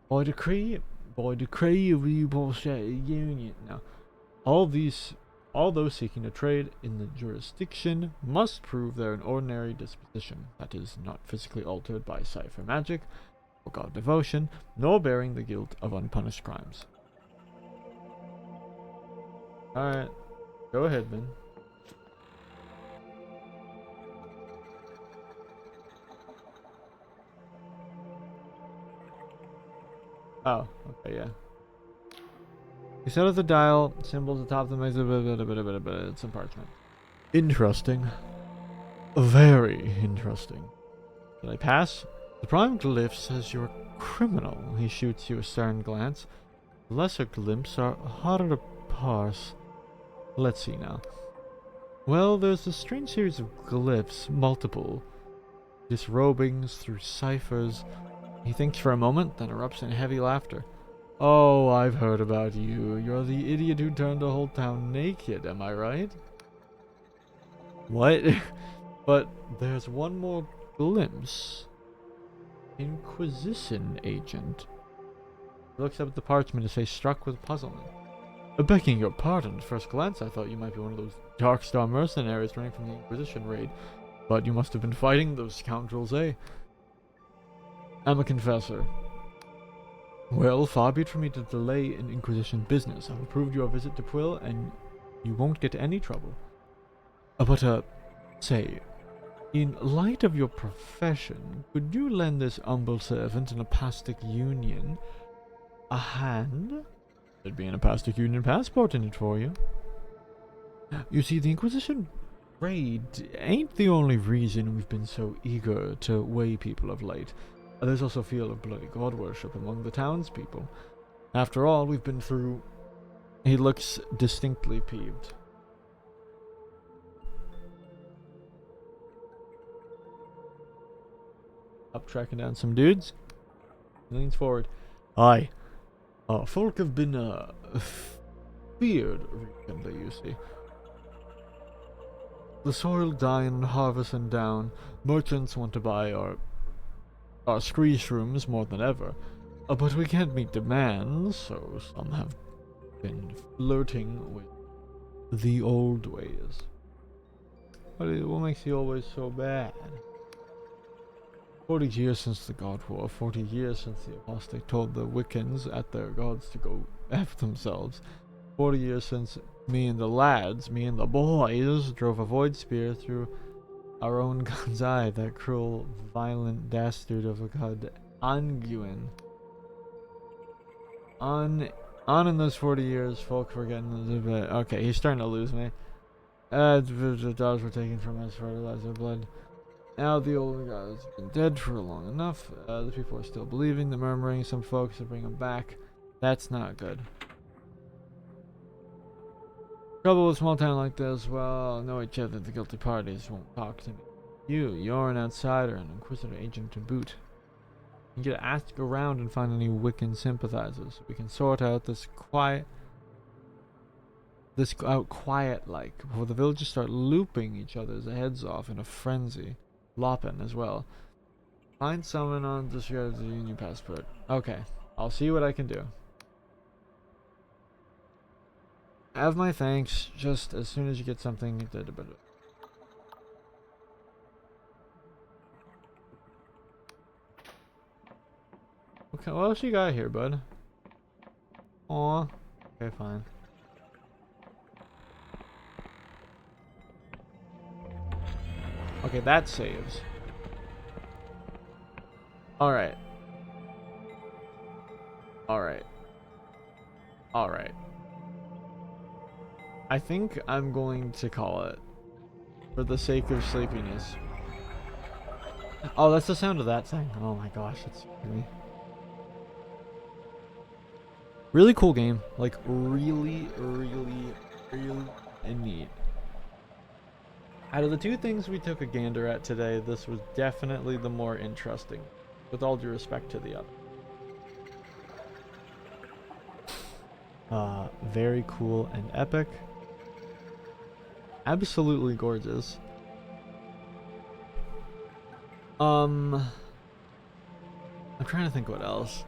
By decree of the Apostatic Union. Now, all those seeking to trade in the jurisdiction must prove they're an ordinary disposition, that is, not physically altered by cipher magic or god devotion, nor bearing the guilt of unpunished crimes. Alright, go ahead, man. Oh, okay, yeah. You set up the dial, symbols atop the it's some parchment. Interesting. Very interesting. Did I pass? The prime glyph says you're a criminal. He shoots you a stern glance. Lesser glyphs are harder to parse. Let's see now. Well, there's a strange series of glyphs, multiple disrobings through ciphers. He thinks for a moment, then erupts in heavy laughter. Oh, I've heard about you. You're the idiot who turned the whole town naked, am I right? What? But there's one more glimpse. Inquisition agent. He looks up at the parchment, his face struck with puzzlement. Begging your pardon, at first glance I thought you might be one of those Darkstar mercenaries running from the Inquisition raid. But you must have been fighting those scoundrels, eh? I'm a confessor. Well, far be it from me to delay an Inquisition business. I've approved your visit to Quill, and you won't get any trouble. Say, in light of your profession, could you lend this humble servant in a Pastic Union a hand? There'd be an Apastic Union passport in it for you. You see, the Inquisition raid ain't the only reason we've been so eager to weigh people of late. There's also a feel of bloody god worship among the townspeople. After all, we've been through... He looks distinctly peeved. Up tracking down some dudes. He leans forward. Aye. Folk have been, feared recently, you see. The soil dying and harvesting down. Merchants want to buy our scree shrooms more than ever. But we can't meet demands, so some have been flirting with the old ways. What makes the old ways so bad? 40 years since the God War, 40 years since the apostate told the Wiccans at their gods to go F themselves. 40 years since me and the boys, drove a void spear through our own god's eye, that cruel, violent dastard of a god, Anguin. On in those 40 years, folk were getting a little bit... Okay, he's starting to lose me. The dogs were taken from us, fertilizer blood. Now the old guy's been dead for long enough. The people are still believing, the murmuring, some folks to bring him back. That's not good. Trouble with a small town like this, well, know each other, the guilty parties won't talk to me. You're an outsider, an Inquisitor agent to boot. You get to ask around and find any Wiccan sympathizers, so we can sort out quiet like, before the villagers start looping each other's heads off in a frenzy. Lopping as well. Find someone on disregard the Union passport. Okay, I'll see what I can do. Have my thanks, just as soon as you get something. Okay, what else you got here, bud? Aw. Okay, fine. Okay, that saves. Alright. Alright. Alright. I think I'm going to call it. For the sake of sleepiness. Oh, that's the sound of that thing. Oh my gosh, it's me. Really cool game. Like, really neat. Out of the two things we took a gander at today, this was definitely the more interesting, with all due respect to the other. Very cool and epic. Absolutely gorgeous. I'm trying to think what else.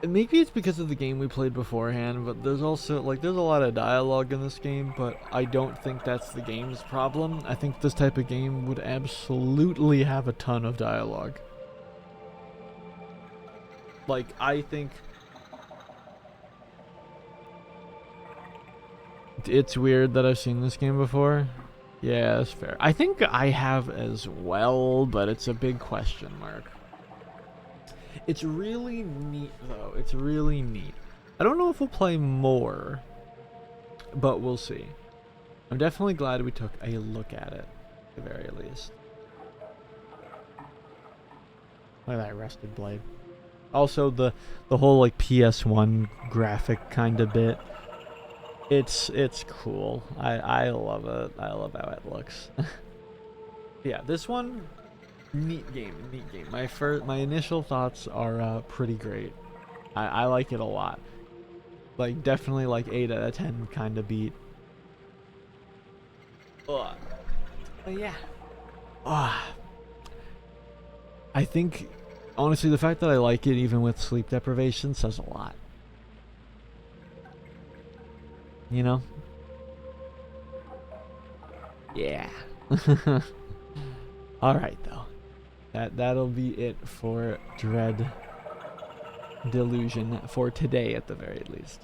Maybe it's because of the game we played beforehand, but there's also, like, there's a lot of dialogue in this game, but I don't think that's the game's problem. I think this type of game would absolutely have a ton of dialogue. Like, I think it's weird that I've seen this game before. Yeah, that's fair. I think I have as well, but it's a big question mark. It's really neat, though. It's really neat. I don't know if we'll play more, but we'll see. I'm definitely glad we took a look at it, at the very least. Look at that rusted blade. Also, the whole, like, PS1 graphic kind of bit. It's cool. I love it. I love how it looks. Yeah, this one... Neat game. My initial thoughts are pretty great. I like it a lot. Like, definitely like 8 out of 10 kind of beat. But yeah, I think, honestly, the fact that I like it even with sleep deprivation says a lot. You know? Yeah. Alright, though. That'll be it for Dread Delusion, for today at the very least.